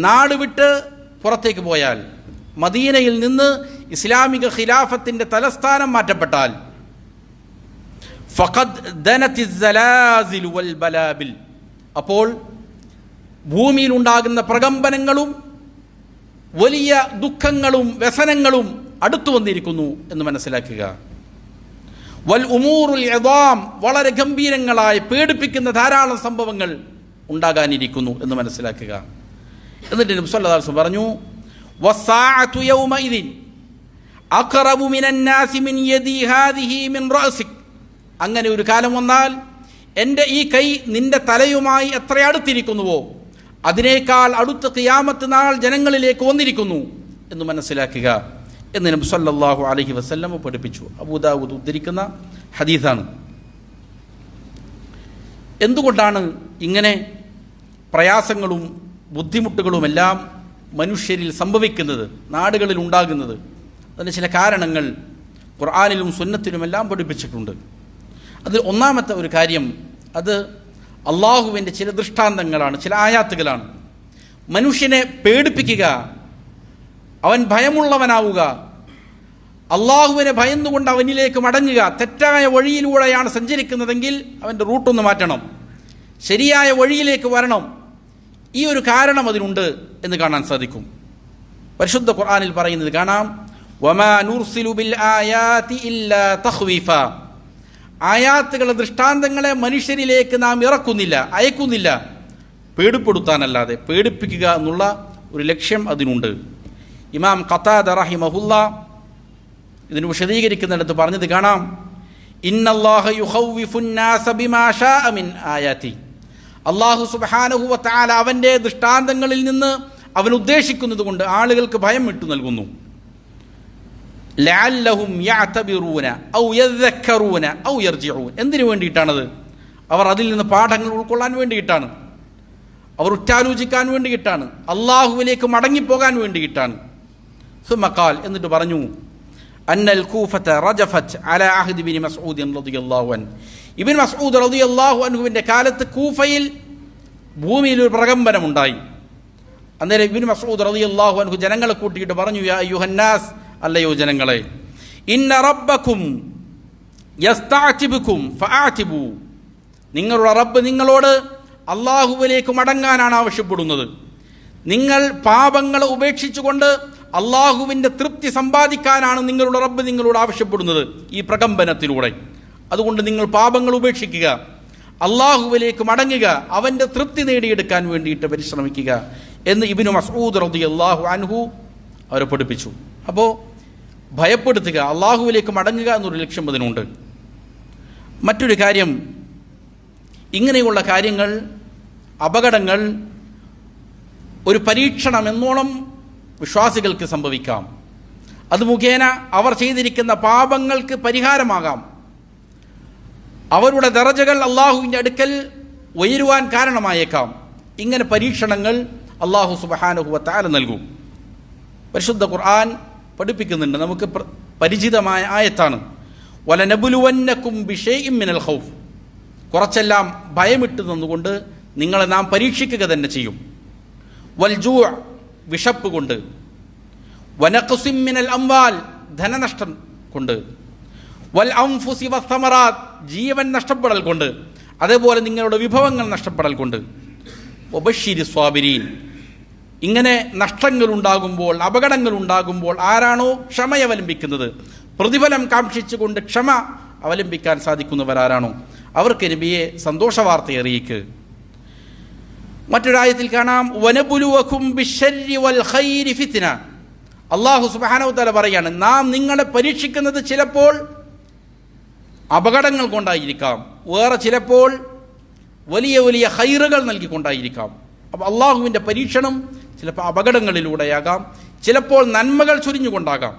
നാട് വിട്ട് പുറത്തേക്ക് പോയാൽ, മദീനയിൽ നിന്ന് ഇസ്ലാമിക ഖിലാഫത്തിന്റെ തലസ്ഥാനം മാറ്റപ്പെട്ടാൽ, ഫഖദ് ദനതിസ് സലാസിൽ വൽ ബലാബിൽ, അപ്പോൾ ഭൂമിയിൽ ഉണ്ടാകുന്ന പ്രകമ്പനങ്ങളും വലിയ ദുഃഖങ്ങളും വ്യസനങ്ങളും അടുത്തു വന്നിരിക്കുന്നു എന്ന് മനസ്സിലാക്കുക. വൽ ഉമൂറുൽ ഇദാം, വളരെ ഗംഭീരങ്ങളായ പേടിപ്പിക്കുന്ന ധാരാളം സംഭവങ്ങൾ ഉണ്ടാകാനിരിക്കുന്നു എന്ന് മനസ്സിലാക്കുക. എന്നിട്ട് നബി സല്ലല്ലാഹു അലൈഹി വസല്ലം പറഞ്ഞു, വസ്സാഅതു യൗമഇദിൻ അഖറബു മിനൻ നാസി മിൻ യദി ഹാദിഹി മിൻ റഅസിക്, അങ്ങനെ ഒരു കാലം വന്നാൽ എൻ്റെ ഈ കൈ നിന്റെ തലയുമായി എത്ര അടുത്തിരിക്കുന്നുവോ അതിനേക്കാൾ അടുത്ത ഖിയാമത്ത് നാൾ ജനങ്ങളിലേക്ക് വന്നിരിക്കുന്നു എന്ന് മനസ്സിലാക്കുക എന്ന് നബി സല്ലല്ലാഹു അലൈഹി വസല്ലം പഠിപ്പിച്ചു. അബൂദാവൂദ് ഉദ്ധരിക്കുന്ന ഹദീസാണ്. എന്തുകൊണ്ടാണ് ഇങ്ങനെ പ്രയാസങ്ങളും ബുദ്ധിമുട്ടുകളുമെല്ലാം മനുഷ്യരിൽ സംഭവിക്കുന്നത്, നാടുകളിൽ ഉണ്ടാകുന്നത്? അതിന് ചില കാരണങ്ങൾ ഖുർആനിലും സുന്നത്തിലുമെല്ലാം പഠിപ്പിച്ചിട്ടുണ്ട്. അതിൽ ഒന്നാമത്തെ ഒരു കാര്യം, അത് അള്ളാഹുവിൻ്റെ ചില ദൃഷ്ടാന്തങ്ങളാണ്, ചില ആയാത്തുകളാണ്. മനുഷ്യനെ പേടിപ്പിക്കുക, അവൻ ഭയമുള്ളവനാവുക, അള്ളാഹുവിനെ ഭയന്നുകൊണ്ട് അവനിലേക്ക് മടങ്ങുക. തെറ്റായ വഴിയിലൂടെയാണ് സഞ്ചരിക്കുന്നതെങ്കിൽ അവൻ്റെ റൂട്ടൊന്ന് മാറ്റണം, ശരിയായ വഴിയിലേക്ക് വരണം. ഈ ഒരു കാരണം അതിനുണ്ട് എന്ന് കാണാൻ സാധിക്കും. പരിശുദ്ധ ഖുർആനിൽ പറയുന്നത് കാണാം, വമാ നുർസിലു ബിൽ ആയാതി ഇല്ലാ തഖ്വീഫ, ആയാത്തുകളെ ദൃഷ്ടാന്തങ്ങളെ മനുഷ്യരിലേക്ക് നാം ഇറക്കുന്നില്ല, അയക്കുന്നില്ല, പേടിപ്പെടുത്താനല്ലാതെ. പേടിപ്പിക്കുക എന്നുള്ള ഒരു ലക്ഷ്യം അതിനുണ്ട്. ഇമാം ഖതാദ റഹിമഹുല്ലാ ഇതിന് വിശദീകരിക്കുന്നിടത്ത് പറഞ്ഞത് കാണാം, ഇന്നല്ലാഹ യുഖവ്വിഫുൻ നാസ ബിമാ ശാഅ മിൻ ആയാതി, അല്ലാഹു സുബ്ഹാനഹു വ തആല അവൻ്റെ ദൃഷ്ടാന്തങ്ങളിൽ നിന്ന് അവൻ ഉദ്ദേശിക്കുന്നത് കൊണ്ട് ആളുകൾക്ക് ഭയം വിട്ടു നൽകുന്നു. ലഅല്ലഹും യഅതബിറൂന ഔ യദക്കറൂന ഔ യർജിഊൻ, എന്തിനു വേണ്ടിയിട്ടാണത്? അവർ അതിൽ നിന്ന് പാഠങ്ങൾ ഉൾക്കൊള്ളാൻ വേണ്ടിയിട്ടാണ്, അവർ ഉറ്റാലോചിക്കാൻ വേണ്ടിയിട്ടാണ്, അള്ളാഹുവിലേക്ക് മടങ്ങിപ്പോകാൻ വേണ്ടിയിട്ടാണ്. സുമ്മ ഖാൽ, എന്നിട്ട് പറഞ്ഞു, അന്നൽ കൂഫത റജഫത് അലാ അഹ്ദി ഇബ്നു മസ്ഊദ് റളിയല്ലാഹു അൻഹു, ഇബ്നു മസ്ഊദ് റളിയല്ലാഹു അൻഹുവിൻ്റെ കാലത്ത് കൂഫയിൽ ഭൂമിയിൽ ഒരു പ്രകമ്പനമുണ്ടായി. അന്നേരം ഇബ്നു മസ്ഊദ് റളിയല്ലാഹു അൻഹു ജനങ്ങളെ കൂട്ടിയിട്ട് പറഞ്ഞു, യാ അയ്യുഹന്നാസ്, അല്ലയോ ജനങ്ങളെ, ഇന്ന റബ്ബക്കും യസ്തഅതിബുക്കും ഫഅതിബു, നിങ്ങളുടെ റബ്ബ് നിങ്ങളോട് അള്ളാഹുവിലേക്ക് മടങ്ങാനാണ് ആവശ്യപ്പെടുന്നത്. നിങ്ങൾ പാപങ്ങളെ ഉപേക്ഷിച്ചുകൊണ്ട് അള്ളാഹുവിൻ്റെ തൃപ്തി സമ്പാദിക്കാനാണ് നിങ്ങളുടെ റബ്ബ് നിങ്ങളോട് ആവശ്യപ്പെടുന്നത് ഈ പ്രകമ്പനത്തിലൂടെ. അതുകൊണ്ട് നിങ്ങൾ പാപങ്ങൾ ഉപേക്ഷിക്കുക, അള്ളാഹുവിലേക്ക് മടങ്ങുക, അവൻ്റെ തൃപ്തി നേടിയെടുക്കാൻ വേണ്ടിയിട്ട് പരിശ്രമിക്കുക എന്ന് ഇബ്നു മസ്ഊദ് റളിയല്ലാഹു അൻഹു അവരെ പഠിപ്പിച്ചു. അപ്പോൾ ഭയപ്പെടുത്തുക, അള്ളാഹുവിലേക്ക് മടങ്ങുക എന്നൊരു ലക്ഷ്യം അതിനുണ്ട്. മറ്റൊരു കാര്യം, ഇങ്ങനെയുള്ള കാര്യങ്ങൾ, അപകടങ്ങൾ ഒരു പരീക്ഷണം എന്നോണം വിശ്വാസികൾക്ക് സംഭവിക്കാം. അത് മുഖേന അവർ ചെയ്തിരിക്കുന്ന പാപങ്ങൾക്ക് പരിഹാരമാകാം. അവരുടെ ദറജകൾ അള്ളാഹുവിൻ്റെ അടുക്കൽ ഉയരുവാൻ കാരണമായേക്കാം. ഇങ്ങനെ പരീക്ഷണങ്ങൾ അള്ളാഹു സുബ്ഹാനഹു വ തആല നൽകും. പരിശുദ്ധ ഖുർആൻ പഠിപ്പിക്കുന്നുണ്ട്. നമുക്ക് പരിചിതമായ ആയത്താണ്. വലനബുലുവന്നകും ബിശൈഇൻ മിനൽ ഖൗഫ്. കുറച്ചെല്ലാം ഭയമിട്ട് തന്നുകൊണ്ട് നിങ്ങളെ നാം പരീക്ഷിക്കുക തന്നെ ചെയ്യും. വൽ ജൂ', വിശപ്പ് കൊണ്ട്. വനഖ്സിൻ മിനൽ അംവാൽ, ധനനഷ്ടം കൊണ്ട്. വൽ അൻഫുസി വസ്സമറാത്ത്, ജീവൻ നഷ്ടപ്പെടൽ കൊണ്ട്. അതേപോലെ നിങ്ങളുടെ വിഭവങ്ങൾ നഷ്ടപ്പെടൽ കൊണ്ട്. വബശ്ശിരി സ്വാബിരീൻ, ഇങ്ങനെ നഷ്ടങ്ങൾ ഉണ്ടാകുമ്പോൾ, അപകടങ്ങൾ ഉണ്ടാകുമ്പോൾ ആരാണോ ക്ഷമയവലംബിക്കുന്നത്, പ്രതിഫലം കാക്ഷിച്ചുകൊണ്ട് ക്ഷമ അവലംബിക്കാൻ സാധിക്കുന്നവരാരാണോ അവർക്ക് നബിയെ സന്തോഷവാർത്ത അറിയിക്കുക. മറ്റൊരായത്തിൽ കാണാം, വനബുലുവകും ബിശ്ശർരി വൽ ഖൈരി ഫിത്ന. അല്ലാഹു സുബ്ഹാനഹു വ തആല പറയാണ്, നാം നിങ്ങളെ പരീക്ഷിക്കുന്നത് ചിലപ്പോൾ അപകടങ്ങൾ കൊണ്ടായിരിക്കാം, വേറെ ചിലപ്പോൾ വലിയ വലിയ ഖൈറുകൾ നൽകിക്കൊണ്ടായിരിക്കാം. അപ്പോൾ അള്ളാഹുവിൻ്റെ പരീക്ഷണം ചിലപ്പോൾ അപകടങ്ങളിലൂടെയാകാം, ചിലപ്പോൾ നന്മകൾ ചൊരിഞ്ഞുകൊണ്ടാകാം.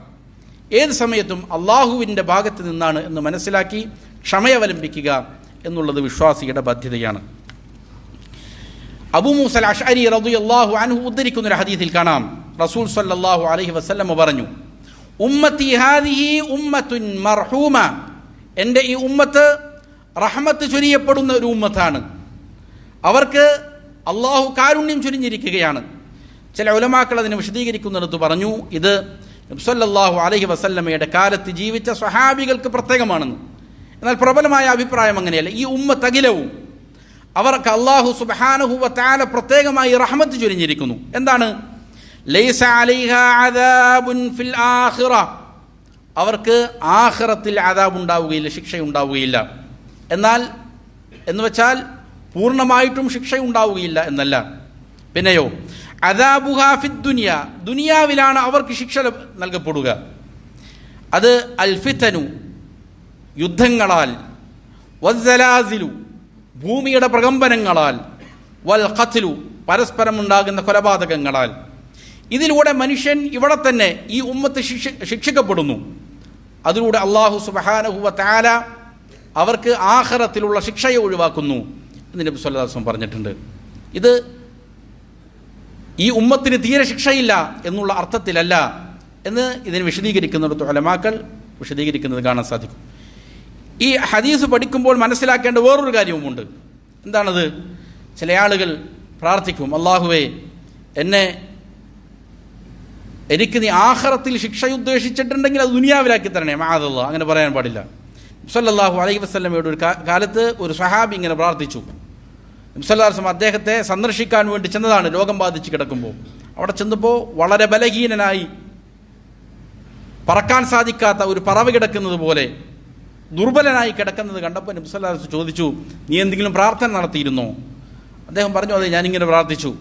ഏത് സമയത്തും അള്ളാഹുവിൻ്റെ ഭാഗത്ത് നിന്നാണ് എന്ന് മനസ്സിലാക്കി ക്ഷമയവലംബിക്കുക എന്നുള്ളത് വിശ്വാസിയുടെ ബാധ്യതയാണ്. അബൂ മൂസ അൽ അശ്അരി റളിയല്ലാഹു അൻഹു ഉദ്ധരിക്കുന്ന ഒരു ഹദീസിൽ കാണാം, റസൂൽ സ്വല്ലല്ലാഹു അലൈഹി വസല്ലം പറഞ്ഞു, ഉമ്മത്തി ഹാദിഹി ഉമ്മത്തുൻ മർഹൂമ. എൻ്റെ ഈ ഉമ്മത്ത് റഹ്മത്ത് ചൊരിയപ്പെടുന്ന ഒരു ഉമ്മത്താണ്. അവർക്ക് അള്ളാഹു കാരുണ്യം ചൊരിഞ്ഞിരിക്കുകയാണ്. ചില ഉലമാക്കൾ അതിനെ വിശദീകരിക്കുന്നിടത്ത് പറഞ്ഞു, ഇത് നബി സല്ലല്ലാഹു അലൈഹി വസല്ലമയുടെ കാലത്ത് ജീവിച്ച സ്വഹാബികൾക്ക് പ്രത്യേകമാണെന്ന്. എന്നാൽ പ്രബലമായ അഭിപ്രായം അങ്ങനെയല്ല. ഈ ഉമ്മത്തഖിലവും അവർക്ക് അള്ളാഹു സുബ്ഹാനഹു വ തആല പ്രത്യേകമായി റഹ്മത്ത് ചൊരിഞ്ഞിരിക്കുന്നു. എന്താണ്? ലൈസ അലൈഹാ അദാബുൻ ഫിൽ ആഖിറ. അവർക്ക് ആഖിറത്തിൽ അദാബ് ഉണ്ടാവുകയില്ല, ശിക്ഷയുണ്ടാവുകയില്ല. എന്നാൽ എന്ന് വെച്ചാൽ പൂർണ്ണമായിട്ടും ശിക്ഷയുണ്ടാവുകയില്ല എന്നല്ല. പിന്നെയോ അദാബുഹാ ഫിദ് ദുനിയ, ദുനിയാവിലാണ് അവർക്ക് ശിക്ഷ നൽകപ്പെടുക. അത് അൽ ഫിതനു, യുദ്ധങ്ങളാൽ, വസ്സലാസിലു, ഭൂമിയുടെ പ്രകമ്പനങ്ങളാൽ, വൽ ഖത്ലു, പരസ്പരം ഉണ്ടാകുന്ന കൊലപാതകങ്ങളാൽ. ഇതിലൂടെ മനുഷ്യൻ ഇവിടെ തന്നെ ഈ ഉമ്മത്ത് ശിക്ഷിക്കപ്പെടുന്നു. അതിലൂടെ അല്ലാഹു സുബ്ഹാനഹു വ തആല അവർക്ക് ആഖിറത്തിലുള്ള ശിക്ഷയെ ഒഴിവാക്കുന്നു എന്ന് നബി സല്ലല്ലാഹു അലൈഹി വസല്ലം പറഞ്ഞിട്ടുണ്ട്. ഇത് ഈ ഉമ്മത്തിന് തീരെ ശിക്ഷയില്ല എന്നുള്ള അർത്ഥത്തിലല്ല എന്ന് ഇതിനെ വിശദീകരിക്കുന്നിടത്ത് ഉലമാക്കൾ വിശദീകരിക്കുന്നത് കാണാൻ സാധിക്കും. ഈ ഹദീസ് പഠിക്കുമ്പോൾ മനസ്സിലാക്കേണ്ട വേറൊരു കാര്യവുമുണ്ട്. എന്താണത്? ചില ആളുകൾ പ്രാർത്ഥിക്കും, അല്ലാഹുവേ എനിക്ക് നീ ആഖിറത്തിൽ ശിക്ഷ ഉദ്ദേശിച്ചിട്ടുണ്ടെങ്കിൽ അത് ദുനിയാവിലാക്കി തരണേ. മഅദല്ലാഹ്, അങ്ങനെ പറയാൻ പാടില്ല. സല്ലല്ലാഹു അലൈഹി വസല്ലമയുടെ ഒരു കാലത്ത് ഒരു സഹാബി ഇങ്ങനെ പ്രാർത്ഥിച്ചു. നബി സല്ലല്ലാഹു അലൈഹി വസല്ലം അദ്ദേഹത്തെ സന്ദർശിക്കാൻ വേണ്ടി ചെന്നതാണ്, രോഗം ബാധിച്ച് കിടക്കുമ്പോൾ. അവിടെ ചെന്നപ്പോൾ വളരെ ബലഹീനനായി, പറക്കാൻ സാധിക്കാത്ത ഒരു പറവ കിടക്കുന്നത് പോലെ ദുർബലനായി കിടക്കുന്നത് കണ്ടപ്പോൾ നബി സല്ലല്ലാഹു അലൈഹി വസല്ലം ചോദിച്ചു, നീ എന്തെങ്കിലും പ്രാർത്ഥന നടത്തിയിരുന്നോ? അദ്ദേഹം പറഞ്ഞു, അതെ, ഞാനിങ്ങനെ പ്രാർത്ഥിച്ചു,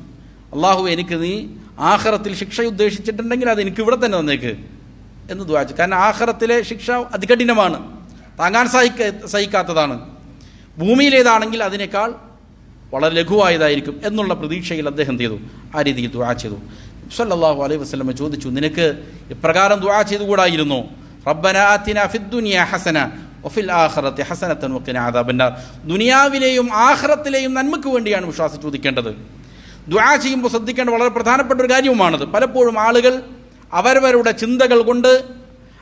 അല്ലാഹു എനിക്ക് നീ ആഖിറത്തിൽ ശിക്ഷ ഉദ്ദേശിച്ചിട്ടുണ്ടെങ്കിൽ അത് എനിക്ക് ഇവിടെ തന്നെ തന്നേക്ക് എന്ന് ദുആ ചെയ്തു. കാരണം ആഖിറത്തിലെ ശിക്ഷ അതികഠിനമാണ്, താങ്ങാൻ സഹിക്കാത്തതാണ്. ഭൂമിയിലേതാണെങ്കിൽ അതിനേക്കാൾ വളരെ ലഘുവായതായിരിക്കും എന്നുള്ള പ്രതീക്ഷയിൽ അദ്ദേഹം ചെയ്തു, ആ രീതിയിൽ ദുആ ചെയ്തു. സല്ലല്ലാഹു അലൈഹി വസല്ലം ചോദിച്ചു, നിനക്ക് ഇപ്രകാരം ദുആ ചെയ്തുകൂടായിരുന്നോ? റബ്ബനാ ആതിനാ ഫിദ് ദുനിയാ ഹസന വഫിൽ ആഖിറതി ഹസനതൻ വഖിനാ അദാബന്നാർ. ദുനിയാവിലെയും ആഖിറത്തിലെയും നന്മയ്ക്ക് വേണ്ടിയാണ് വിശ്വാസി ചോദിക്കേണ്ടത്. ദുആ ചെയ്യുമ്പോൾ ശ്രദ്ധിക്കേണ്ട വളരെ പ്രധാനപ്പെട്ട ഒരു കാര്യവുമാണത്. പലപ്പോഴും ആളുകൾ അവരവരുടെ ചിന്തകൾ കൊണ്ട്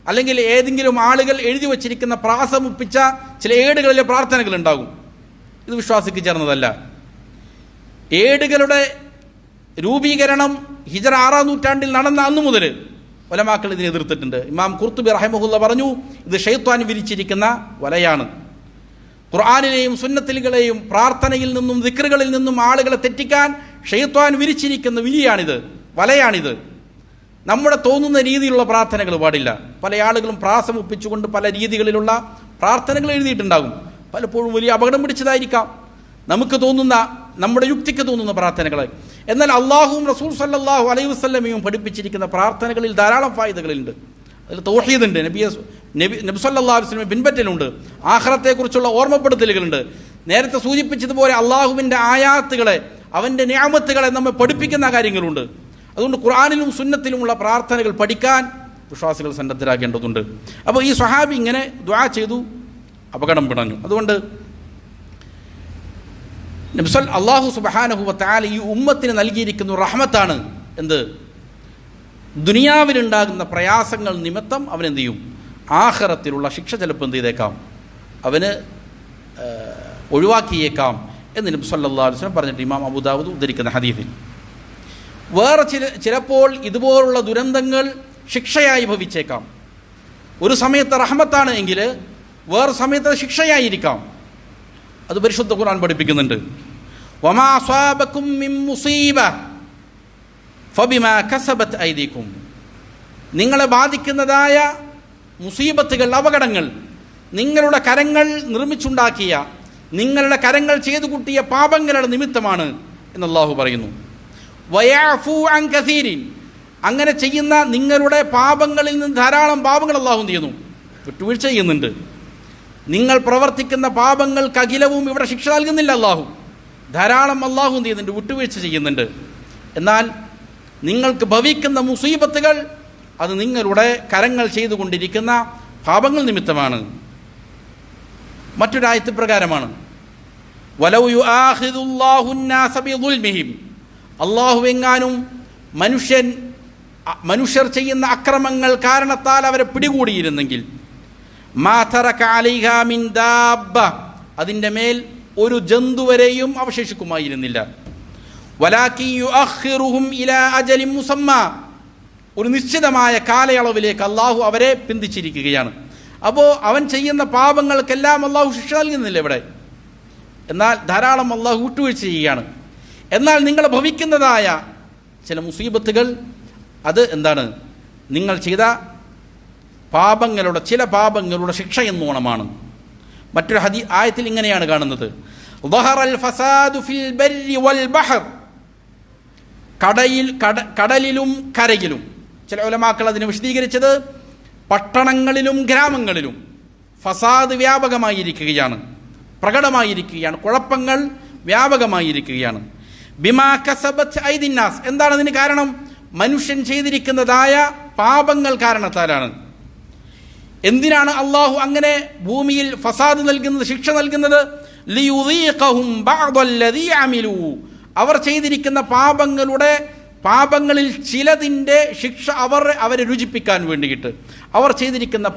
അല്ലെങ്കിൽ ഏതെങ്കിലും ആളുകൾ എഴുതി വച്ചിരിക്കുന്ന പ്രാസമുപ്പിച്ച ചില ഏടുകളിലെ പ്രാർത്ഥനകൾ ഉണ്ടാകും. ഇത് വിശ്വാസിക്ക് ചേർന്നതല്ല. ഏടുകളുടെ രൂപീകരണം ഹിജ്റ 6-ാം നൂറ്റാണ്ടിൽ നടന്ന അന്നു മുതൽ ഉലമാക്കൾ ഇതിനെ എതിർത്തിട്ടുണ്ട്. ഇമാം ഖുർത്തുബി റഹിമഹുല്ല പറഞ്ഞു, ഇത് ശൈത്വാൻ വിരിച്ചിരിക്കുന്ന വലയാണ്. ഖുർആനിലെയും സുന്നത്തുകളെയും പ്രാർത്ഥനയിൽ നിന്നും ദിക്റുകളിൽ നിന്നും ആളുകളെ തെറ്റിക്കാൻ ശൈത്വാൻ വിരിച്ചിരിക്കുന്ന വിരിയാണിത്, വലയാണിത്. നമ്മുടെ തോന്നുന്ന രീതിയിലുള്ള പ്രാർത്ഥനകൾ പാടില്ല. പല ആളുകളും പ്രാസം ഒപ്പിച്ചുകൊണ്ട് പല രീതികളിലുള്ള പ്രാർത്ഥനകൾ എഴുതിയിട്ടുണ്ടാകും. പലപ്പോഴും വലിയ അപകടം പിടിച്ചതായിരിക്കാം, നമുക്ക് തോന്നുന്ന, നമ്മുടെ യുക്തിക്ക് തോന്നുന്ന പ്രാർത്ഥനകൾ. എന്നാൽ അള്ളാഹുവും റസൂൽ സല്ലല്ലാഹു അലൈഹി വസല്ലമയും പഠിപ്പിച്ചിരിക്കുന്ന പ്രാർത്ഥനകളിൽ ധാരാളം ഫായിദകളുണ്ട്. അതിൽ തൗഹീദുണ്ട്, നബി സല്ലല്ലാഹു അലൈഹി വസല്ലം പിൻപറ്റലുണ്ട്, ആഖിറത്തെക്കുറിച്ചുള്ള ഓർമ്മപ്പെടുത്തലുകളുണ്ട്. നേരത്തെ സൂചിപ്പിച്ചതുപോലെ അള്ളാഹുവിൻ്റെ ആയാത്തുകളെ, അവൻ്റെ നിഅമത്തുകളെ നമ്മെ പഠിപ്പിക്കുന്ന കാര്യങ്ങളുണ്ട്. അതുകൊണ്ട് ഖുർആനിലും സുന്നത്തിലുമുള്ള പ്രാർത്ഥനകൾ പഠിക്കാൻ വിശ്വാസികൾ സന്നദ്ധരാകേണ്ടതുണ്ട്. അപ്പോൾ ഈ സ്വഹാബി ഇങ്ങനെ ദുആ ചെയ്തു, അപകടം പിണഞ്ഞു. അതുകൊണ്ട് അല്ലാഹു സുബ്ഹാനഹു വ തആല ഈ ഉമ്മത്തിന് നൽകിയിരിക്കുന്ന റഹ്മത്താണ് എന്ത്? ദുനിയാവിലുണ്ടാകുന്ന പ്രയാസങ്ങൾ നിമിത്തം അവനെന്ത് ചെയ്യും? ആഖിറത്തിലുള്ള ശിക്ഷ ചിലപ്പോൾ എന്ത് ചെയ്തേക്കാം, അവന് ഒഴിവാക്കിയേക്കാം എന്ന് നബി സല്ലല്ലാഹു അലൈഹി വസല്ലം പറഞ്ഞിട്ട് ഇമാം അബൂ ദാവൂദ് ഉദ്ധരിക്കുന്ന ഹദീസിൽ. വേറെ ചിലപ്പോൾ ഇതുപോലുള്ള ദുരന്തങ്ങൾ ശിക്ഷയായി ഭവിച്ചേക്കാം. ഒരു സമയത്ത് റഹ്മത്താണ് എങ്കിൽ വേറെ സമയത്ത് ശിക്ഷയായിരിക്കാം. അത് പരിശുദ്ധ ഖുർആൻ പഠിപ്പിക്കുന്നുണ്ട്. വമാ അസ്വാബകും മിൻ മുസീബ ഫബിമാ കസബത് ഐദീകും. നിങ്ങളെ ബാധിക്കുന്നതായ മുസീബത്തുകൾ, അപകടങ്ങൾ നിങ്ങളുടെ കരങ്ങൾ നിർമ്മിച്ചുണ്ടാക്കിയ, നിങ്ങളുടെ കരങ്ങൾ ചെയ്തു കൂട്ടിയ പാപങ്ങളുടെ നിമിത്തമാണ് എന്ന് അല്ലാഹു പറയുന്നു. വയഅഫു അൻ കസീരിൻ. അങ്ങനെ ചെയ്യുന്ന നിങ്ങളുടെ പാപങ്ങളിൽ നിന്ന് ധാരാളം പാപങ്ങൾ അല്ലാഹു ചെയ്യുന്നു, വിട്ടുവീഴ്ച ചെയ്യുന്നുണ്ട്. നിങ്ങൾ പ്രവർത്തിക്കുന്ന പാപങ്ങൾക്ക് അഖിലവും ഇവിടെ ശിക്ഷ നൽകുന്നില്ല അല്ലാഹു, ധാരാളം അല്ലാഹു ചെയ്യുന്നുണ്ട്, വിട്ടുവീഴ്ച ചെയ്യുന്നുണ്ട്. എന്നാൽ നിങ്ങൾക്ക് ഭവിക്കുന്ന മുസീബത്തുകൾ അത് നിങ്ങളുടെ കരങ്ങൾ ചെയ്തുകൊണ്ടിരിക്കുന്ന പാപങ്ങൾ നിമിത്തമാണ്. മറ്റൊരായത്ത് പ്രകാരമാണ്, വലൗ യുആഖിദുല്ലാഹു അൻ-നാസ ബിദുൽമിഹിം. അല്ലാഹു എങ്ങാനും മനുഷ്യർ ചെയ്യുന്ന അക്രമങ്ങൾ കാരണത്താൽ അവരെ പിടികൂടിയിരുന്നെങ്കിൽ, മാ തറക അലൈഹാ മിൻ ദാബ്ബ, അതിൻ്റെ മേൽ ഒരു ജന്തുവരെയും അവശേഷിക്കുമായിരുന്നില്ല. വലാകിൻ യുഅഖിറുഹും ഇലാ അജലിൻ മുസമ്മ, ഒരു നിശ്ചിതമായ കാലയളവിലേക്ക് അല്ലാഹു അവരെ പിന്തിച്ചിരിക്കുകയാണ്. അപ്പോൾ അവൻ ചെയ്യുന്ന പാപങ്ങൾക്കെല്ലാം അല്ലാഹു ശിക്ഷ നൽകുന്നില്ല ഇവിടെ, എന്നാൽ ധാരാളം അല്ലാഹു വിട്ടുവീഴ്ച ചെയ്യുകയാണ്. എന്നാൽ നിങ്ങൾ ഭവിക്കുന്നതായ ചില മുസീബത്തുകൾ അത് എന്താണ്? നിങ്ങൾ ചെയ്ത ചില പാപങ്ങളുടെ ശിക്ഷ എന്നോണമാണ്. മറ്റൊരു ആയത്തിൽ ഇങ്ങനെയാണ് കാണുന്നത്, ളഹറൽ ഫസാദു ഫിൽ ബർരി വൽ ബഹർ. കടലിലും കരയിലും. ചില ഉലമാക്കൾ അതിനെ വിശദീകരിച്ചത് പട്ടണങ്ങളിലും ഗ്രാമങ്ങളിലും ഫസാദ് വ്യാപകമായിരിക്കുകയാണ്, പ്രകടമായിരിക്കുകയാണ്, കുഴപ്പങ്ങൾ വ്യാപകമായിരിക്കുകയാണ്. ബിമാ കസബത് ഐദിന്നാസ്. എന്താണ് അതിന് കാരണം? മനുഷ്യൻ ചെയ്തിരിക്കുന്നതായ പാപങ്ങൾ കാരണത്താലാണ്. എന്തിനാണ് അള്ളാഹു അങ്ങനെ ഭൂമിയിൽ ഫസാദ് നൽകുന്നത്, ശിക്ഷ നൽകുന്നത്? ലിയുദീഖഹും ബഅദല്ലദീ അമിലൂ. അവർ ചെയ്തിരിക്കുന്ന പാപങ്ങളിൽ ചിലതിൻ്റെ ശിക്ഷ അവരെ രുചിപ്പിക്കാൻ വേണ്ടിയിട്ട്, അവർ ചെയ്തിരിക്കുന്ന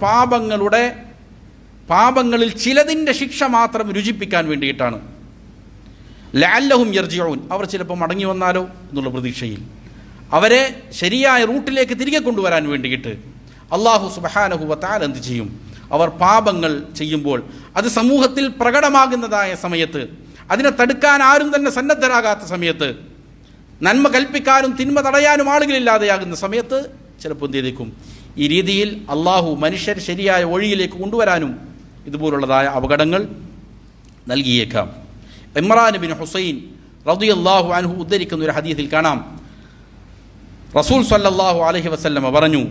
പാപങ്ങളിൽ ചിലതിൻ്റെ ശിക്ഷ മാത്രം രുചിപ്പിക്കാൻ വേണ്ടിയിട്ടാണ്. ലഅല്ലഹും യർജിഊൻ. അവർ ചിലപ്പോൾ മടങ്ങി വന്നാലോ എന്നുള്ള പ്രതീക്ഷയിൽ അവരെ ശരിയായ റൂട്ടിലേക്ക് തിരികെ കൊണ്ടുവരാൻ വേണ്ടിയിട്ട് അല്ലാഹു സുബ്ഹാനഹു വ തആല എന്ത് ചെയ്യും? അവർ പാപങ്ങൾ ചെയ്യുമ്പോൾ അത് സമൂഹത്തിൽ പ്രകടമാകുന്നതായ സമയത്ത്, അതിനെ തടുക്കാൻ ആരും തന്നെ സന്നദ്ധരാകാത്ത സമയത്ത്, നന്മ കൽപ്പിക്കാനും തിന്മ തടയാനും ആളുകളില്ലാതെയാകുന്ന സമയത്ത് ചിലപ്പോൾ എന്ത് ചെയ്തേക്കും? ഈ രീതിയിൽ അള്ളാഹു മനുഷ്യർ ശരിയായ വഴിയിലേക്ക് കൊണ്ടുവരാനും ഇതുപോലുള്ളതായ അപകടങ്ങൾ നൽകിയേക്കാം. ഇമ്രാൻ ബിൻ ഹുസൈൻ റളിയല്ലാഹു അൻഹു ഉദ്ധരിക്കുന്ന ഒരു ഹദീസിൽ കാണാം, റസൂൽ സല്ലല്ലാഹു അലൈഹി വസല്ലം പറഞ്ഞു,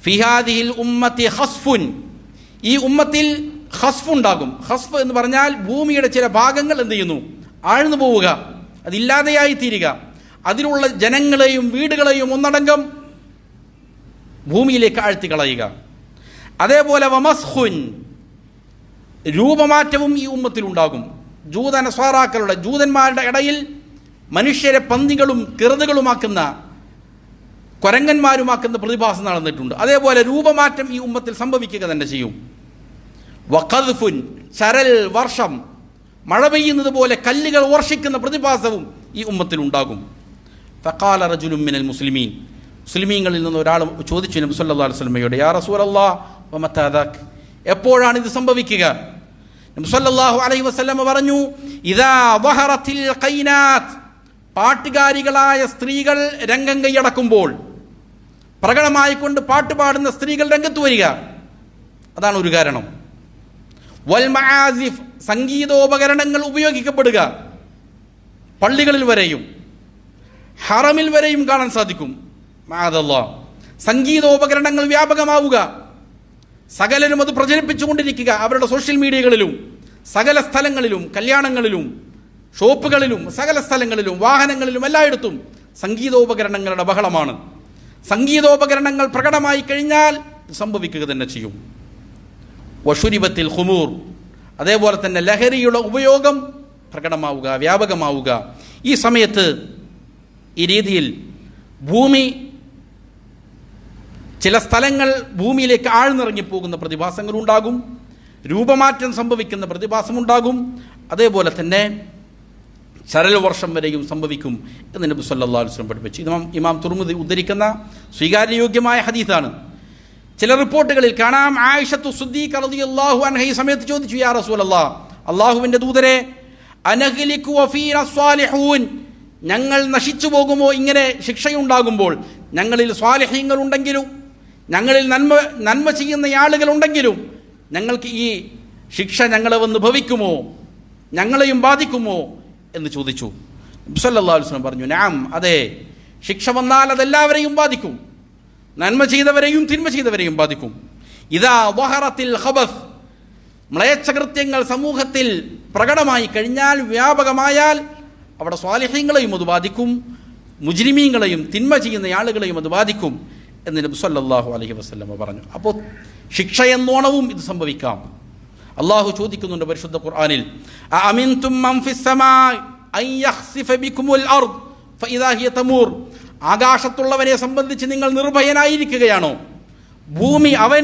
ഫി ഹാദിഹിൽ ഉമ്മത്തി ഖസ്ഫുൻ. ഈ ഉമ്മത്തിൽ ഖസ്ഫ് ഉണ്ടാകും. ഖസ്ഫ് എന്ന് പറഞ്ഞാൽ ഭൂമിയുടെ ചില ഭാഗങ്ങൾ എന്ത് ചെയ്യുന്നു? ആഴ്ന്നു പോവുക, അതില്ലാതെയായി തീരുക. അതിലുള്ള ജനങ്ങളെയും വീടുകളെയും ഒന്നടങ്കം ഭൂമിയിലേക്ക് ആഴ്ത്തി കളയുക. അതേപോലെ വമസ്ഖുൻ, രൂപമാറ്റവും ഈ ഉമ്മത്തിലുണ്ടാകും. ജൂതന്മാരുടെ ഇടയിൽ മനുഷ്യരെ പന്നികളും കിറുതുകളുമാക്കുന്ന, കൊരങ്ങന്മാരുമാക്കുന്ന പ്രതിഭാസം നടന്നിട്ടുണ്ട്. അതേപോലെ രൂപമാറ്റം ഈ ഉമ്മത്തിൽ സംഭവിക്കുക തന്നെ ചെയ്യും. വഖദ്ഫുൻ, ചരൽ വർഷം, മഴ പെയ്യുന്നത് പോലെ കല്ലുകൾ വർഷിക്കുന്ന പ്രതിഭാസവും ഈ ഉമ്മത്തിലുണ്ടാകും. ഫഖാല റജുലുൻ മിനൽ മുസ്ലിമീൻ, മുസ്ലിമീങ്ങളിൽ നിന്ന് ഒരാൾ ചോദിച്ചു നബി സല്ലല്ലാഹു അലൈഹി വസല്ലമയോട്, യാ റസൂലല്ലാഹ് വമത്താ ദാക്, എപ്പോഴാണ് ഇത് സംഭവിക്കുക? നബി സല്ലല്ലാഹു അലൈഹി വസല്ലമ പറഞ്ഞു, ഇദാ വഹറത്തിൽ ഖൈനാത്ത്, പാട്ടുകാരികളായ സ്ത്രീകൾ രംഗം കൈയടക്കുമ്പോൾ, പ്രകടമായിക്കൊണ്ട് പാട്ടുപാടുന്ന സ്ത്രീകൾ രംഗത്ത് വരിക, അതാണ് ഒരു കാരണം. വൽ മആസിഫ്, സംഗീതോപകരണങ്ങൾ ഉപയോഗിക്കപ്പെടുക, പള്ളികളിൽ വരെയും ഹറമിൽ വരെയും കാണാൻ സാധിക്കും. മഅദല്ലാഹ്, സംഗീതോപകരണങ്ങൾ വ്യാപകമാവുക, സകലരും അത് പ്രചരിപ്പിച്ചുകൊണ്ടിരിക്കുക. അവരുടെ സോഷ്യൽ മീഡിയകളിലും സകല സ്ഥലങ്ങളിലും, കല്യാണങ്ങളിലും ഷോപ്പുകളിലും സകല സ്ഥലങ്ങളിലും വാഹനങ്ങളിലും എല്ലായിടത്തും സംഗീതോപകരണങ്ങളുടെ ബഹളമാണ്. സംഗീതോപകരണങ്ങൾ പ്രകടമായി കഴിഞ്ഞാൽ സംഭവിക്കുക തന്നെ ചെയ്യും. വശുരിബത്തിൽ ഖുമൂർ, അതേപോലെ തന്നെ ലഹരിയുടെ ഉപയോഗം പ്രകടമാവുക, വ്യാപകമാവുക. ഈ സമയത്ത് ഈ രീതിയിൽ ഭൂമി, ചില സ്ഥലങ്ങൾ ഭൂമിയിലേക്ക് ആഴ്ന്നിറങ്ങിപ്പോകുന്ന പ്രതിഭാസങ്ങളുണ്ടാകും, രൂപമാറ്റം സംഭവിക്കുന്ന പ്രതിഭാസമുണ്ടാകും. അതേപോലെ തന്നെ ചരൽവർഷം വരെയും സംഭവിക്കും എന്ന് നബി സല്ലല്ലാഹു അലൈഹി വസല്ലം പഠിപ്പിച്ചു. ഇമാം തുർമുദി ഉദ്ധരിക്കുന്ന സ്വീകാര്യയോഗ്യമായ ഹദീസാണ്. ചില റിപ്പോർട്ടുകളിൽ കാണാം, ആയിഷത്തു സിദ്ദീഖ റളിയല്ലാഹു അൻഹ ഈ സമയത്ത് ചോദിച്ചു, യാ റസൂലല്ലാഹ്, അല്ലാഹുവിൻ്റെ ദൂതരെ, അനഹ്ലികു വഫീന സ്വാലിഹൂൻ, ഞങ്ങൾ നശിച്ചു പോകുമോ ഇങ്ങനെ ശിക്ഷയുണ്ടാകുമ്പോൾ? ഞങ്ങളിൽ സ്വാലിഹീങ്ങൾ ഉണ്ടെങ്കിലും, ഞങ്ങളിൽ നന്മ ചെയ്യുന്ന ആളുകളുണ്ടെങ്കിലും ഞങ്ങൾക്ക് ഈ ശിക്ഷ ഞങ്ങളെ വന്ന് ഭവിക്കുമോ, ഞങ്ങളെയും ബാധിക്കുമോ എന്ന് ചോദിച്ചു. നബി സല്ലല്ലാഹു അലൈഹി വസല്ലം പറഞ്ഞു, നഅം, അതെ, ശിക്ഷ വന്നാൽ അതെല്ലാവരെയും ബാധിക്കും, നന്മ ചെയ്തവരെയും തിന്മ ചെയ്തവരെയും ബാധിക്കും. ഇദാ വഹറത്തിൽ ഖബസ്, മ്ലേച്ഛകൃത്യങ്ങൾ സമൂഹത്തിൽ പ്രകടമായി കഴിഞ്ഞാൽ, വ്യാപകമായാൽ, അവിടെ സ്വാലിഹീങ്ങളെയും അത് ബാധിക്കും, മുജ്രിമീങ്ങളെയും തിന്മ ചെയ്യുന്ന ആളുകളെയും അത് ബാധിക്കും എന്ന് നബി സല്ലല്ലാഹു അലൈഹി വസല്ലം പറഞ്ഞു. അപ്പോൾ ശിക്ഷ എന്നോണവും ഇത് സംഭവിക്കാം. അള്ളാഹു ചോദിക്കുന്നുണ്ട് പരിശുദ്ധ ഖുർആനിൽ, അഅമിൻതും മൻ ഫിസ് സമാഇ അൻ യഖ്സിഫ ബികുമുൽ അർദ് ഫഇദാ ഹിയ തമൂർ, ആകാശത്തുള്ളവനെ സംബന്ധിച്ച് നിങ്ങൾ നിർഭയനായിരിക്കുകയാണോ? അവൻ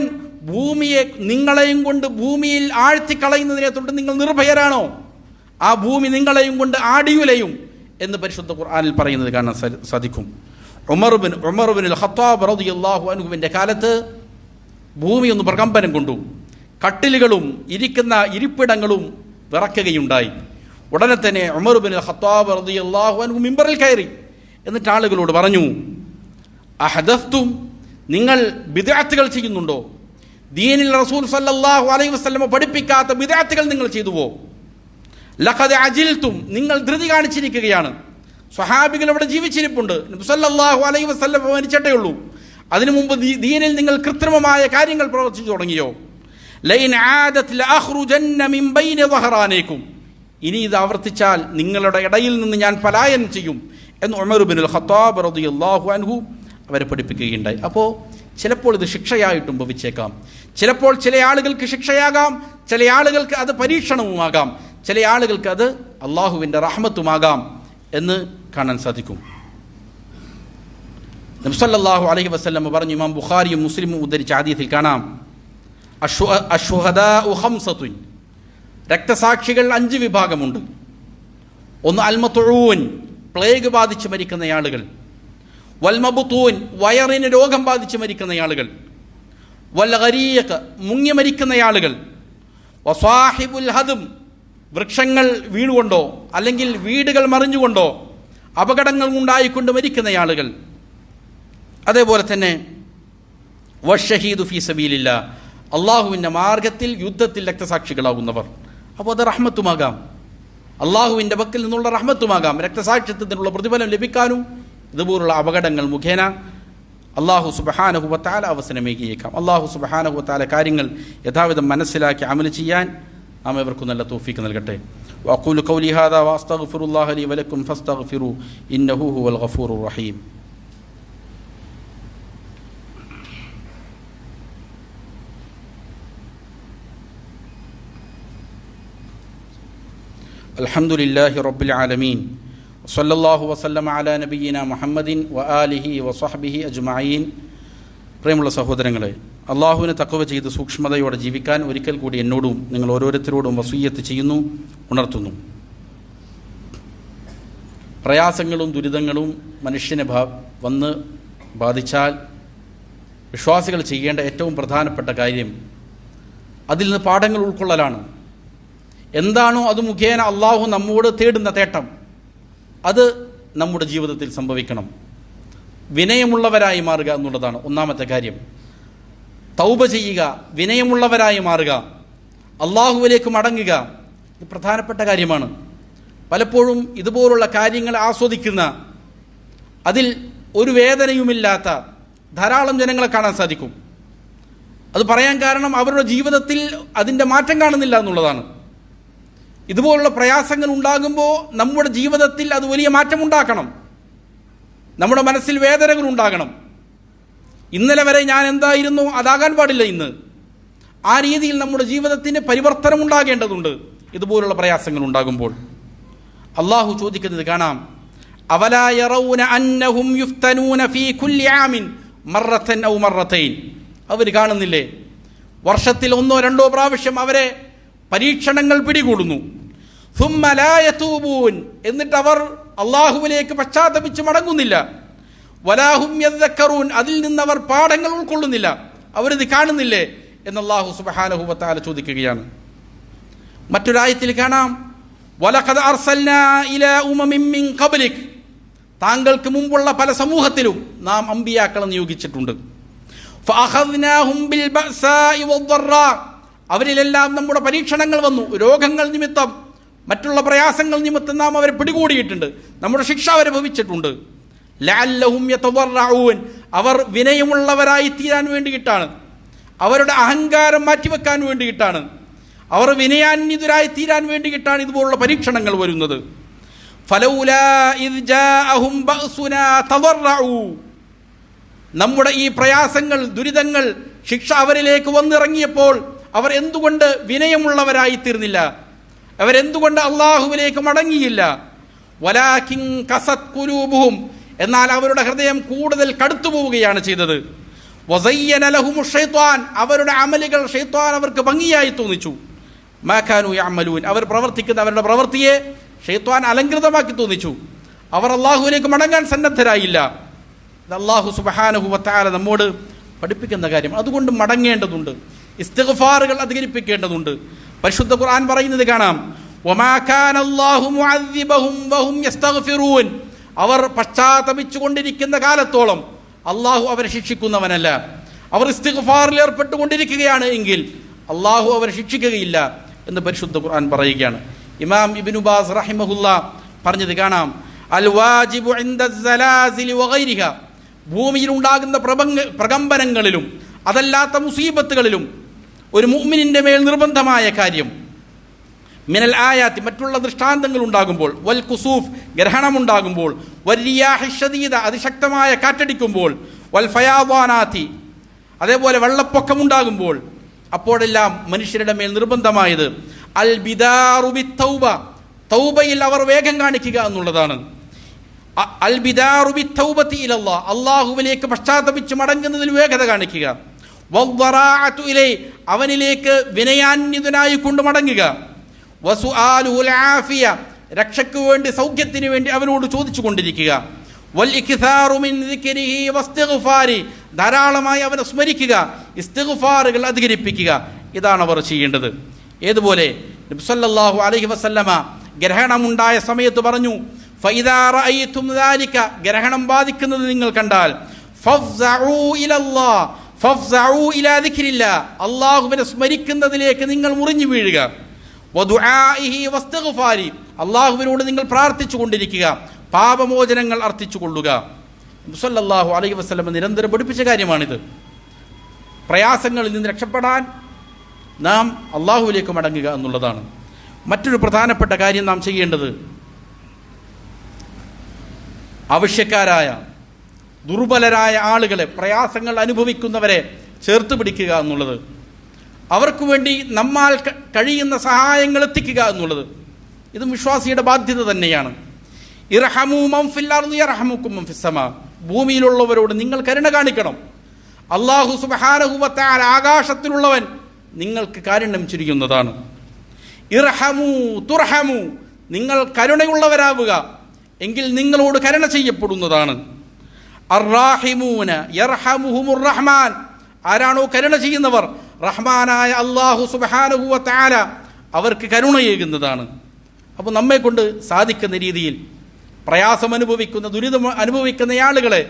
ഭൂമിയെ നിങ്ങളെയും കൊണ്ട് ഭൂമിയിൽ ആഴ്ത്തിക്കളയുന്നതിനെ തൊട്ട് നിങ്ങൾ നിർഭയരാണോ? ആ ഭൂമി നിങ്ങളെയും കൊണ്ട് ആടിയുലയും എന്ന് പരിശുദ്ധ ഖുർആനിൽ പറയുന്നത് കാണാൻ സാധിക്കും. ഉമർ ബിൻ ഖത്താബ് റളിയല്ലാഹു അൻഹുവിൻ്റെ കാലത്ത് ഭൂമി ഒന്ന് പ്രകമ്പനം കൊണ്ടു, കട്ടിലുകളും ഇരിക്കുന്ന ഇരിപ്പിടങ്ങളും വിറക്കുകയുണ്ടായി. ഉടനെ തന്നെ ഉമർ ബിൻ ഖത്താബ് റളിയല്ലാഹു അൻഹു മിമ്പറിൽ കയറി, എന്നിട്ട് ആളുകളോട് പറഞ്ഞു, അഹദസ്തും, നിങ്ങൾ ബിദ്അത്തുകൾ ചെയ്യുന്നുണ്ടോ? ദീനിൽ റസൂൽ സല്ലല്ലാഹു അലൈഹി വസല്ലം പഠിപ്പിക്കാത്ത ബിദ്അത്തുകൾ നിങ്ങൾ ചെയ്തുവോ? ലഖദ് അജിൽതും, നിങ്ങൾ ധൃതി കാണിച്ചിരിക്കുകയാണ്. സ്വഹാബികൾ അവിടെ ജീവിച്ചിരിപ്പുണ്ട്, നബി സല്ലല്ലാഹു അലൈഹി വസല്ലം മരിച്ചിട്ടേ ഉള്ളൂ. അതിനു മുമ്പ് ദീനിൽ നിങ്ങൾ കൃത്രിമമായ കാര്യങ്ങൾ പ്രവർത്തിച്ചു തുടങ്ങിയോ? ലൈൻ ആദത് ലഅഖ്റുജന്ന മിൻ ബൈനി ദഹറാനൈകും, ഇനി ഇത് ആവർത്തിച്ചാൽ നിങ്ങളുടെ ഇടയിൽ നിന്ന് ഞാൻ പലായനം ചെയ്യും എന്ന് ഉമർ ബിൻ ഖത്താബ് റളിയല്ലാഹു അൻഹു അവരെ പഠിപ്പിക്കുകയുണ്ടായി. അപ്പോൾ ചിലപ്പോൾ ഇത് ശിക്ഷയായിട്ടും ഭവിച്ചേക്കാം, ചിലപ്പോൾ ചില ആളുകൾക്ക് ശിക്ഷയാകാം, ചില ആളുകൾക്ക് അത് പരീക്ഷണവുമാകാം, ചില ആളുകൾക്ക് അത് അള്ളാഹുവിൻ്റെ റഹ്മത്തുമാകാം എന്ന് കാണാൻ സാധിക്കും. നബി സല്ലല്ലാഹു അലൈഹി വസല്ലം പറഞ്ഞു, ഇമാം ബുഖാരിയും മുസ്ലിമും ഉദ്ധരിച്ച ഹദീസിൽ കാണാം, അശ്ശുഹദാഉ ഖംസത്തുൻ, രക്തസാക്ഷികൾ 5 വിഭാഗമുണ്ട്. ഒന്ന് അൽമതുഊൻ, പ്ലേഗ് ബാധിച്ച് മരിക്കുന്ന ആളുകൾ, വൽമബുതൂൻ, വയറിന് രോഗം ബാധിച്ച് മരിക്കുന്ന ആളുകൾ, വൽ ഗരീഖ്, മുങ്ങി മരിക്കുന്ന ആളുകൾ, വസാഹിബുൽ ഹദം, വൃക്ഷങ്ങൾ വീണുകൊണ്ടോ അല്ലെങ്കിൽ വീടുകൾ മറിഞ്ഞുകൊണ്ടോ അപകടങ്ങൾ ഉണ്ടായിക്കൊണ്ട് മരിക്കുന്ന ആളുകൾ, അതേപോലെ തന്നെ വശഹീദു ഫീ സബീലില്ലാ, അള്ളാഹുവിൻ്റെ മാർഗത്തിൽ യുദ്ധത്തിൽ രക്തസാക്ഷികളാകുന്നവർ. അപ്പോൾ അത് റഹ്മത്തുമാകാം, അള്ളാഹുവിൻ്റെ പക്കൽ നിന്നുള്ള റഹ്മത്തുമാകാം. രക്തസാക്ഷിത്വത്തിനുള്ള പ്രതിഫലം ലഭിക്കാനും ഇതുപോലുള്ള അപകടങ്ങൾ മുഖേന അള്ളാഹു സുബ്ഹാനഹു വ തആല അവസരമേകിയേക്കാം. അള്ളാഹു സുബ്ഹാനഹു വ തആല കാര്യങ്ങൾ യഥാവിധം മനസ്സിലാക്കി അമൽ ചെയ്യാൻ നാം ഇവർക്കും നല്ല തൗഫീഖ് നൽകട്ടെ. വഅഖൂലു ഖൗലി ഹാദാ വഅസ്തഗ്ഫിറുല്ലാഹ ലി വലക്കും ഫസ്തഗ്ഫിറൂ ഇന്നഹു ഹുവൽ ഗഫൂറുർ റഹീം. അൽഹംദുലില്ലാഹി റബ്ബിൽ ആലമീൻ വസല്ലല്ലാഹു വസല്ലമ അലാ നബിയ്യിനാ മുഹമ്മദിൻ വആലിഹി വസഹ്ബിഹി അജ്മഈൻ. പ്രിയമുള്ള സഹോദരങ്ങളെ, അള്ളാഹുവിനെ തഖ്വ ചെയ്ത് സൂക്ഷ്മതയോടെ ജീവിക്കാൻ ഒരിക്കൽ കൂടി എന്നോടും നിങ്ങൾ ഓരോരുത്തരോടും വസിയ്യത്ത് ചെയ്യുന്നു, ഉണർത്തുന്നു. പ്രയാസങ്ങളും ദുരിതങ്ങളും മനുഷ്യനെ വന്ന് ബാധിച്ചാൽ വിശ്വാസികൾ ചെയ്യേണ്ട ഏറ്റവും പ്രധാനപ്പെട്ട കാര്യം അതിൽ നിന്ന് പാഠങ്ങൾ ഉൾക്കൊള്ളലാണ്. എന്താണോ അത് മുഖേന അള്ളാഹു നമ്മോട് തേടുന്ന തേട്ടം അത് നമ്മുടെ ജീവിതത്തിൽ സംഭവിക്കണം. വിനയമുള്ളവരായി മാറുക എന്നുള്ളതാണ് ഒന്നാമത്തെ കാര്യം. തൗബ ചെയ്യുക, വിനയമുള്ളവരായി മാറുക, അള്ളാഹുവിലേക്ക് മടങ്ങുക, ഇത് പ്രധാനപ്പെട്ട കാര്യമാണ്. പലപ്പോഴും ഇതുപോലുള്ള കാര്യങ്ങൾ ആസ്വദിക്കുന്ന, അതിൽ ഒരു വേദനയുമില്ലാത്ത, ധാരാളം ജനങ്ങളെ കാണാൻ സാധിക്കും. അത് പറയാൻ കാരണം അവരുടെ ജീവിതത്തിൽ അതിൻ്റെ മാറ്റം കാണുന്നില്ല എന്നുള്ളതാണ്. ഇതുപോലുള്ള പ്രയാസങ്ങൾ ഉണ്ടാകുമ്പോൾ നമ്മുടെ ജീവിതത്തിൽ അത് വലിയ മാറ്റമുണ്ടാക്കണം. നമ്മുടെ മനസ്സിൽ വേദനകൾ ഉണ്ടാകണം. ഇന്നലെ വരെ ഞാൻ എന്തായിരുന്നു അതാകാൻ പാടില്ല ഇന്ന്. ആ രീതിയിൽ നമ്മുടെ ജീവിതത്തിന് പരിവർത്തനം ഉണ്ടാകേണ്ടതുണ്ട്. ഇതുപോലുള്ള പ്രയാസങ്ങൾ ഉണ്ടാകുമ്പോൾ അള്ളാഹു ചോദിക്കുന്നത് കാണാം, അവലാ യറൗന അന്നഹും യുഫ്തനൂന ഫീ കുല്ലി ആമിൻ മറത്തൻ ഔ മറത്തൈൻ. അവർ കാണുന്നില്ലേ, വർഷത്തിൽ 1-2 പ്രാവശ്യം അവരെ പരീക്ഷണങ്ങൾ പിടികൂടുന്നു. സുമ്മ ലാ യതൂബൂൻ, എന്നിട്ട് അവർ അള്ളാഹുവിലേക്ക് പശ്ചാത്തപിച്ച് മടങ്ങുന്നില്ല. വലാഹും യദ്ദക്കറൂൻ, അതിൽ നിന്ന് അവർ പാഠങ്ങൾ ഉൾക്കൊള്ളുന്നില്ല. അവരിത് കാണുന്നില്ലേ എന്ന് അല്ലാഹു സുബ്ഹാനഹു വ തആല ചോദിക്കുകയാണ്. മറ്റൊരായത്തിൽ കാണാം, വലഖദ് അർസൽനാ ഇലാ ഉമമിൻ മിൻ ഖബ്ലിക്, താങ്കൾക്ക് മുമ്പുള്ള പല സമൂഹത്തിലും നാം അമ്പിയാക്കളെ നിയോഗിച്ചിട്ടുണ്ട്. ഫഅഖദ്നാഹും ബിൽ ബഅസാഇ വദ്ദറാ, അവരിലെല്ലാം നമ്മുടെ പരീക്ഷണങ്ങൾ വന്നു. രോഗങ്ങൾ നിമിത്തം, മറ്റുള്ള പ്രയാസങ്ങൾ നിമിത്തം നാം അവരെ പിടികൂടിയിട്ടുണ്ട്. നമ്മുടെ ശിക്ഷ അവരെ ഭവിച്ചിട്ടുണ്ട്. ലഅല്ലഹും യതദറഊൻ, അവർ വിനയമുള്ളവരായി തീരാൻ വേണ്ടിയിട്ടാണ്, അവരുടെ അഹങ്കാരം മാറ്റിവെക്കാൻ വേണ്ടിയിട്ടാണ്, അവർ വിനയാന്വിതരായി തീരാൻ വേണ്ടിയിട്ടാണ് ഇതുപോലുള്ള പരീക്ഷണങ്ങൾ വരുന്നത്. ഫലൗലാ ഇദ് ജാഅഹും ബഅസുനാ തദറഊ, നമ്മുടെ ഈ പ്രയാസങ്ങൾ, ദുരിതങ്ങൾ, ശിക്ഷ അവരിലേക്ക് വന്നിറങ്ങിയപ്പോൾ അവർ എന്തുകൊണ്ട് വിനയമുള്ളവരായി തീർന്നില്ല? അവരെന്തുകൊണ്ട് അള്ളാഹുവിലേക്ക് മടങ്ങിയില്ല? വലാകിൻ കസത് ഖുലൂബുഹും, എന്നാൽ അവരുടെ ഹൃദയം കൂടുതൽ കടുത്തു പോവുകയാണ് ചെയ്തത്. വസയ്യന ലഹുമു ശൈത്വാൻ, അവരുടെ അമലുകൾ ശൈത്വാൻ അവർക്ക് ഭംഗിയായി തോന്നിച്ചു. മാ കാനൂ യഅമലൂൻ, അവർ പ്രവർത്തിക്കുന്ന അവരുടെ പ്രവൃത്തിയെ ശൈത്വാൻ അലങ്കൃതമാക്കി തോന്നിച്ചു. അവർ അള്ളാഹുവിലേക്ക് മടങ്ങാൻ സന്നദ്ധരായില്ല. ഇത് അല്ലാഹു സുബ്ഹാനഹു വ തആല നമ്മോട് പഠിപ്പിക്കുന്ന കാര്യം. അതുകൊണ്ട് മടങ്ങേണ്ടതുണ്ട്, ഇസ്തിഗ്ഫാറുകൾ അധികരിപ്പിക്കേണ്ടതുണ്ട്. പരിശുദ്ധ ഖുർആൻ പറയുന്നത് കാണാം, വമാ കാന അല്ലാഹു മുഅദ്ദിബഹും വഹും യസ്തഗ്ഫിറൂൻ, അവർ പശ്ചാത്തപിച്ചു കൊണ്ടിരിക്കുന്ന കാലത്തോളം അള്ളാഹു അവരെ ശിക്ഷിക്കുന്നവനല്ല. അവർ ഇസ്തിഗ്ഫാറിൽ ഏർപ്പെട്ടുകൊണ്ടിരിക്കുകയാണ് എങ്കിൽ അള്ളാഹു അവരെ ശിക്ഷിക്കുകയില്ല എന്ന് പരിശുദ്ധ ഖുർആൻ പറയുകയാണ്. ഇമാം ഇബ്നു ബാസ് റഹിമഹുല്ലാ പറഞ്ഞത് കാണാം, അൽ വാജിബു ഇൻദ സലാസിലി വഗൈരിഹ, ഭൂമിയിൽ ഉണ്ടാകുന്ന പ്രകമ്പനങ്ങളിലും അതല്ലാത്ത മുസീബത്തുകളിലും ഒരു മുഅ്മിനിന്റെ മേൽ നിർബന്ധമായ കാര്യം, മിനൽ ആയാത്തി, മറ്റുള്ള ദൃഷ്ടാന്തങ്ങൾ ഉണ്ടാകുമ്പോൾ, വൽ കുസൂഫ്, ഗ്രഹണമുണ്ടാകുമ്പോൾ, വരിയാഹി ഷദീദ, അതിശക്തമായ കാറ്റടിക്കുമ്പോൾ, വൽ ഫയാദാനാത്തി, അതേപോലെ വെള്ളപ്പൊക്കമുണ്ടാകുമ്പോൾ, അപ്പോഴെല്ലാം മനുഷ്യരുടെ മേൽ നിർബന്ധമായത് അൽ ബിദാറു ബിത്തൗബ, തൗബയിൽ അവർ വേഗം കാണിക്കുക എന്നുള്ളതാണ്. അൽ ബിദാറു ബിത്തൗബതി ഇലല്ലാഹ്, അല്ലാഹുവിലേക്ക് പശ്ചാത്തപിച്ച് മടങ്ങുന്നതിൽ വേഗത കാണിക്കുക. വദ്ദറാഅതു ഇലൈ, അവനിലേക്ക് വിനയാന്വിതനായി കൊണ്ട് മടങ്ങുക. വസുആലുൽ ആഫിയ, രക്ഷയ്ക്ക് വേണ്ടി, സൗഖ്യത്തിന് വേണ്ടി അവനോട് ചോദിച്ചു കൊണ്ടിരിക്കുക. വൽ ഇക്താറു മിൻ ദിക്രിഹി വസ്തിഗ്ഫാരി, ധാരാളമായി അവനെ സ്മരിക്കുക, ഇസ്തിഗ്ഫാറുകൾ അധികരിപ്പിക്കുക. ഇതാണ് അവർ ചെയ്യേണ്ടത്. ഏതുപോലെ നബി സല്ലല്ലാഹു അലൈഹി വസല്ലമ ഗ്രഹണമുണ്ടായ സമയത്ത് പറഞ്ഞു, ഫഇദാ റഅയ്തും ദാലിക, ഗ്രഹണം ബാധിക്കുന്നത് നിങ്ങൾ കണ്ടാൽ, ഫഫ്സഉ ഇലല്ലാഹ് ഫഫ്സഉ ഇലാ ദിക്രില്ലാഹ്, അല്ലാഹുവിനെ സ്മരിക്കുന്നതിലേക്ക് നിങ്ങൾ മുറിഞ്ഞു വീഴുക. വദുആഇഹി വസ്തിഗ്ഫാരി, അല്ലാഹുവിനോട് നിങ്ങൾ പ്രാർത്ഥിച്ചു കൊണ്ടിരിക്കുക, പാപമോചനങ്ങൾ അർത്ഥിച്ചു കൊള്ളുക. നബി സല്ലല്ലാഹു അലൈഹി വസല്ലം നിരന്തരം പഠിപ്പിച്ച കാര്യമാണിത്. പ്രയാസങ്ങളിൽ നിന്ന് രക്ഷപ്പെടാൻ നാം അള്ളാഹുവിലേക്ക് മടങ്ങുക എന്നുള്ളതാണ്. മറ്റൊരു പ്രധാനപ്പെട്ട കാര്യം നാം ചെയ്യേണ്ടത്, ആവശ്യക്കാരായ ദുർബലരായ ആളുകളെ, പ്രയാസങ്ങൾ അനുഭവിക്കുന്നവരെ ചേർത്ത് പിടിക്കുക എന്നുള്ളത്, അവർക്ക് വേണ്ടി നമ്മാൽ കഴിയുന്ന സഹായങ്ങൾ എത്തിക്കുക എന്നുള്ളത്, ഇതും വിശ്വാസിയുടെ ബാധ്യത തന്നെയാണ്. ഇർഹമൂ മൻ ഫിൽ അർളി യർഹമുക്കും മൻ ഫിസ് സമാ, ഭൂമിയിലുള്ളവരോട് നിങ്ങൾ കരുണ കാണിക്കണം. അല്ലാഹു സുബ്ഹാനഹു വ തആല ആകാശത്തിലുള്ളവൻ നിങ്ങൾക്ക് കാരുണ്യം ചൊരിയുന്നതാണ്. ഇർഹമൂ തുർഹമൂ, നിങ്ങൾ കരുണയുള്ളവരാവുക, എങ്കിൽ നിങ്ങളോട് കരുണ ചെയ്യപ്പെടുന്നതാണ്. അർറാഹിമൂന യർഹമുഹുമുർ റഹ്മാൻ, ആരാണോ കരുണ ചെയ്യുന്നവർ, റഹ്മാനായ അല്ലാഹു സുബ്ഹാനഹു വ തആല അവർക്ക് കരുണയേകുന്നതാണ്. അപ്പോൾ നമ്മെ കൊണ്ട് സാധിക്കുന്ന രീതിയിൽ പ്രയാസം അനുഭവിക്കുന്ന, ദുരിതം അനുഭവിക്കുന്ന ആളുകളെ,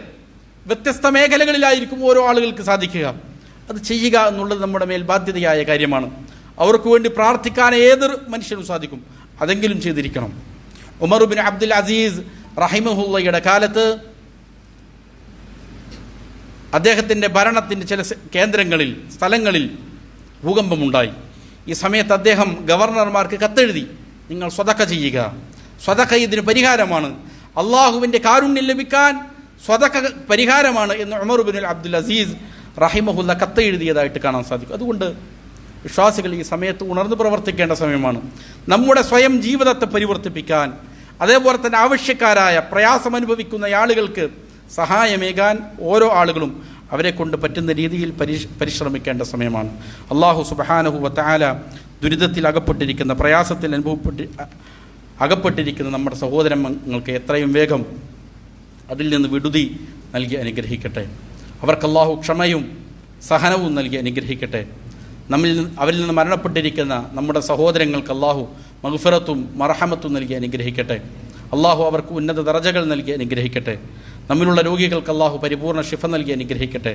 വ്യത്യസ്ത മേഖലകളിലായിരിക്കും ഓരോ ആളുകൾക്ക് സാധിക്കുക, അത് ചെയ്യുക എന്നുള്ളത് നമ്മുടെ മേൽ ബാധ്യതയായ കാര്യമാണ്. അവർക്ക് വേണ്ടി പ്രാർത്ഥിക്കാൻ ഏതൊരു മനുഷ്യനും സാധിക്കും, അതെങ്കിലും ചെയ്തിരിക്കണം. ഉമർ ബിൻ അബ്ദുൽ അസീസ് റഹിമഹുള്ളയുടെ കാലത്ത് അദ്ദേഹത്തിൻ്റെ ഭരണത്തിൻ്റെ ചില കേന്ദ്രങ്ങളിൽ സ്ഥലങ്ങളിൽ ഭൂകമ്പമുണ്ടായി. ഈ സമയത്ത് അദ്ദേഹം ഗവർണർമാർക്ക് കത്തെഴുതി, നിങ്ങൾ സ്വതക്ക ചെയ്യുക, സ്വതക്ക ഇതിന് പരിഹാരമാണ്, അള്ളാഹുവിൻ്റെ കാരുണ്യം ലഭിക്കാൻ സ്വതക്ക പരിഹാരമാണ് എന്ന് ഉമർ ഇബ്നുൽ അബ്ദുൽ അസീസ് റഹിമഹുല്ല കത്തെഴുതിയതായിട്ട് കാണാൻ സാധിക്കും. അതുകൊണ്ട് വിശ്വാസികൾ ഈ സമയത്ത് ഉണർന്നു പ്രവർത്തിക്കേണ്ട സമയമാണ്. നമ്മുടെ സ്വയം ജീവിതത്തെ പരിവർത്തിപ്പിക്കാൻ, അതേപോലെ തന്നെ ആവശ്യക്കാരായ പ്രയാസം അനുഭവിക്കുന്ന ആളുകൾക്ക് സഹായമേകാൻ ഓരോ ആളുകളും അവരെ കൊണ്ട് പറ്റുന്ന രീതിയിൽ പരിശ്രമിക്കേണ്ട സമയമാണ്. അല്ലാഹു സുബ്ഹാനഹു വ തആല ദുരിതത്തിൽ അകപ്പെട്ടിരിക്കുന്ന, പ്രയാസത്തിൽ അകപ്പെട്ടിരിക്കുന്ന നമ്മുടെ സഹോദരങ്ങൾക്ക് എത്രയും വേഗം അതിൽ നിന്ന് വിടുതി നൽകി അനുഗ്രഹിക്കട്ടെ. അവർക്ക് അല്ലാഹു ക്ഷമയും സഹനവും നൽകി അനുഗ്രഹിക്കട്ടെ. അവരിൽ നിന്ന് മരണപ്പെട്ടിരിക്കുന്ന നമ്മുടെ സഹോദരങ്ങൾക്ക് അല്ലാഹു മഗ്ഫിറത്തും മർഹമത്തും നൽകി അനുഗ്രഹിക്കട്ടെ. അല്ലാഹു അവർക്ക് ഉന്നത ദറജകൾ നൽകി അനുഗ്രഹിക്കട്ടെ. നമ്മിലുള്ള രോഗികൾക്ക് അല്ലാഹു പരിപൂർണ്ണ ശിഫ നൽകി അനുഗ്രഹിക്കട്ടെ.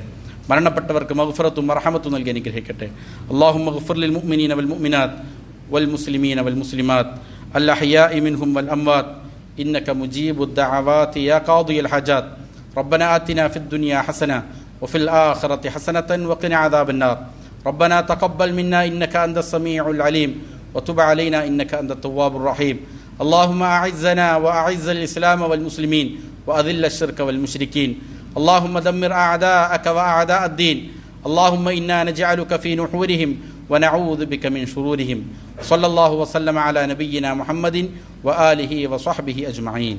മരണപ്പെട്ടവർക്ക് മഗ്ഫിറത്തും മർഹമത്തും നൽകി അനുഗ്രഹിക്കട്ടെ. അല്ലാഹുമ്മ ഗ്ഫിർ ലിൽ മുഅ്മിനീന വൽ മുഅ്മിനാത്ത് വൽ മുസ്ലിമീന വൽ മുസ്ലിമാത്ത് അൽ അഹ്യാഇ മിൻഹും വൽ അംവാത്ത് ഇന്നക മുജീബുദ് ദഅവാതി യാ ഖാദിയൽ ഹജാത്ത്. റബ്ബനാ ആതിനാ ഫിദ് ദുനിയാ ഹസന വഫിൽ ആഖിറതി ഹസനതൻ വഖിനാ അദാബൻ നാർ. ربنا تقبل منا إنك أنت السميع العليم وتب علينا إنك أنت التواب الرحيم. اللهم أعزنا وأعز الإسلام والمسلمين وأذل الشرك والمشركين. اللهم دمر أعداءك وأعداء الدين. اللهم إنا نجعلك في نحورهم ونعوذ بك من شرورهم. صلى الله وسلم على نبينا محمد وآله وصحبه أجمعين.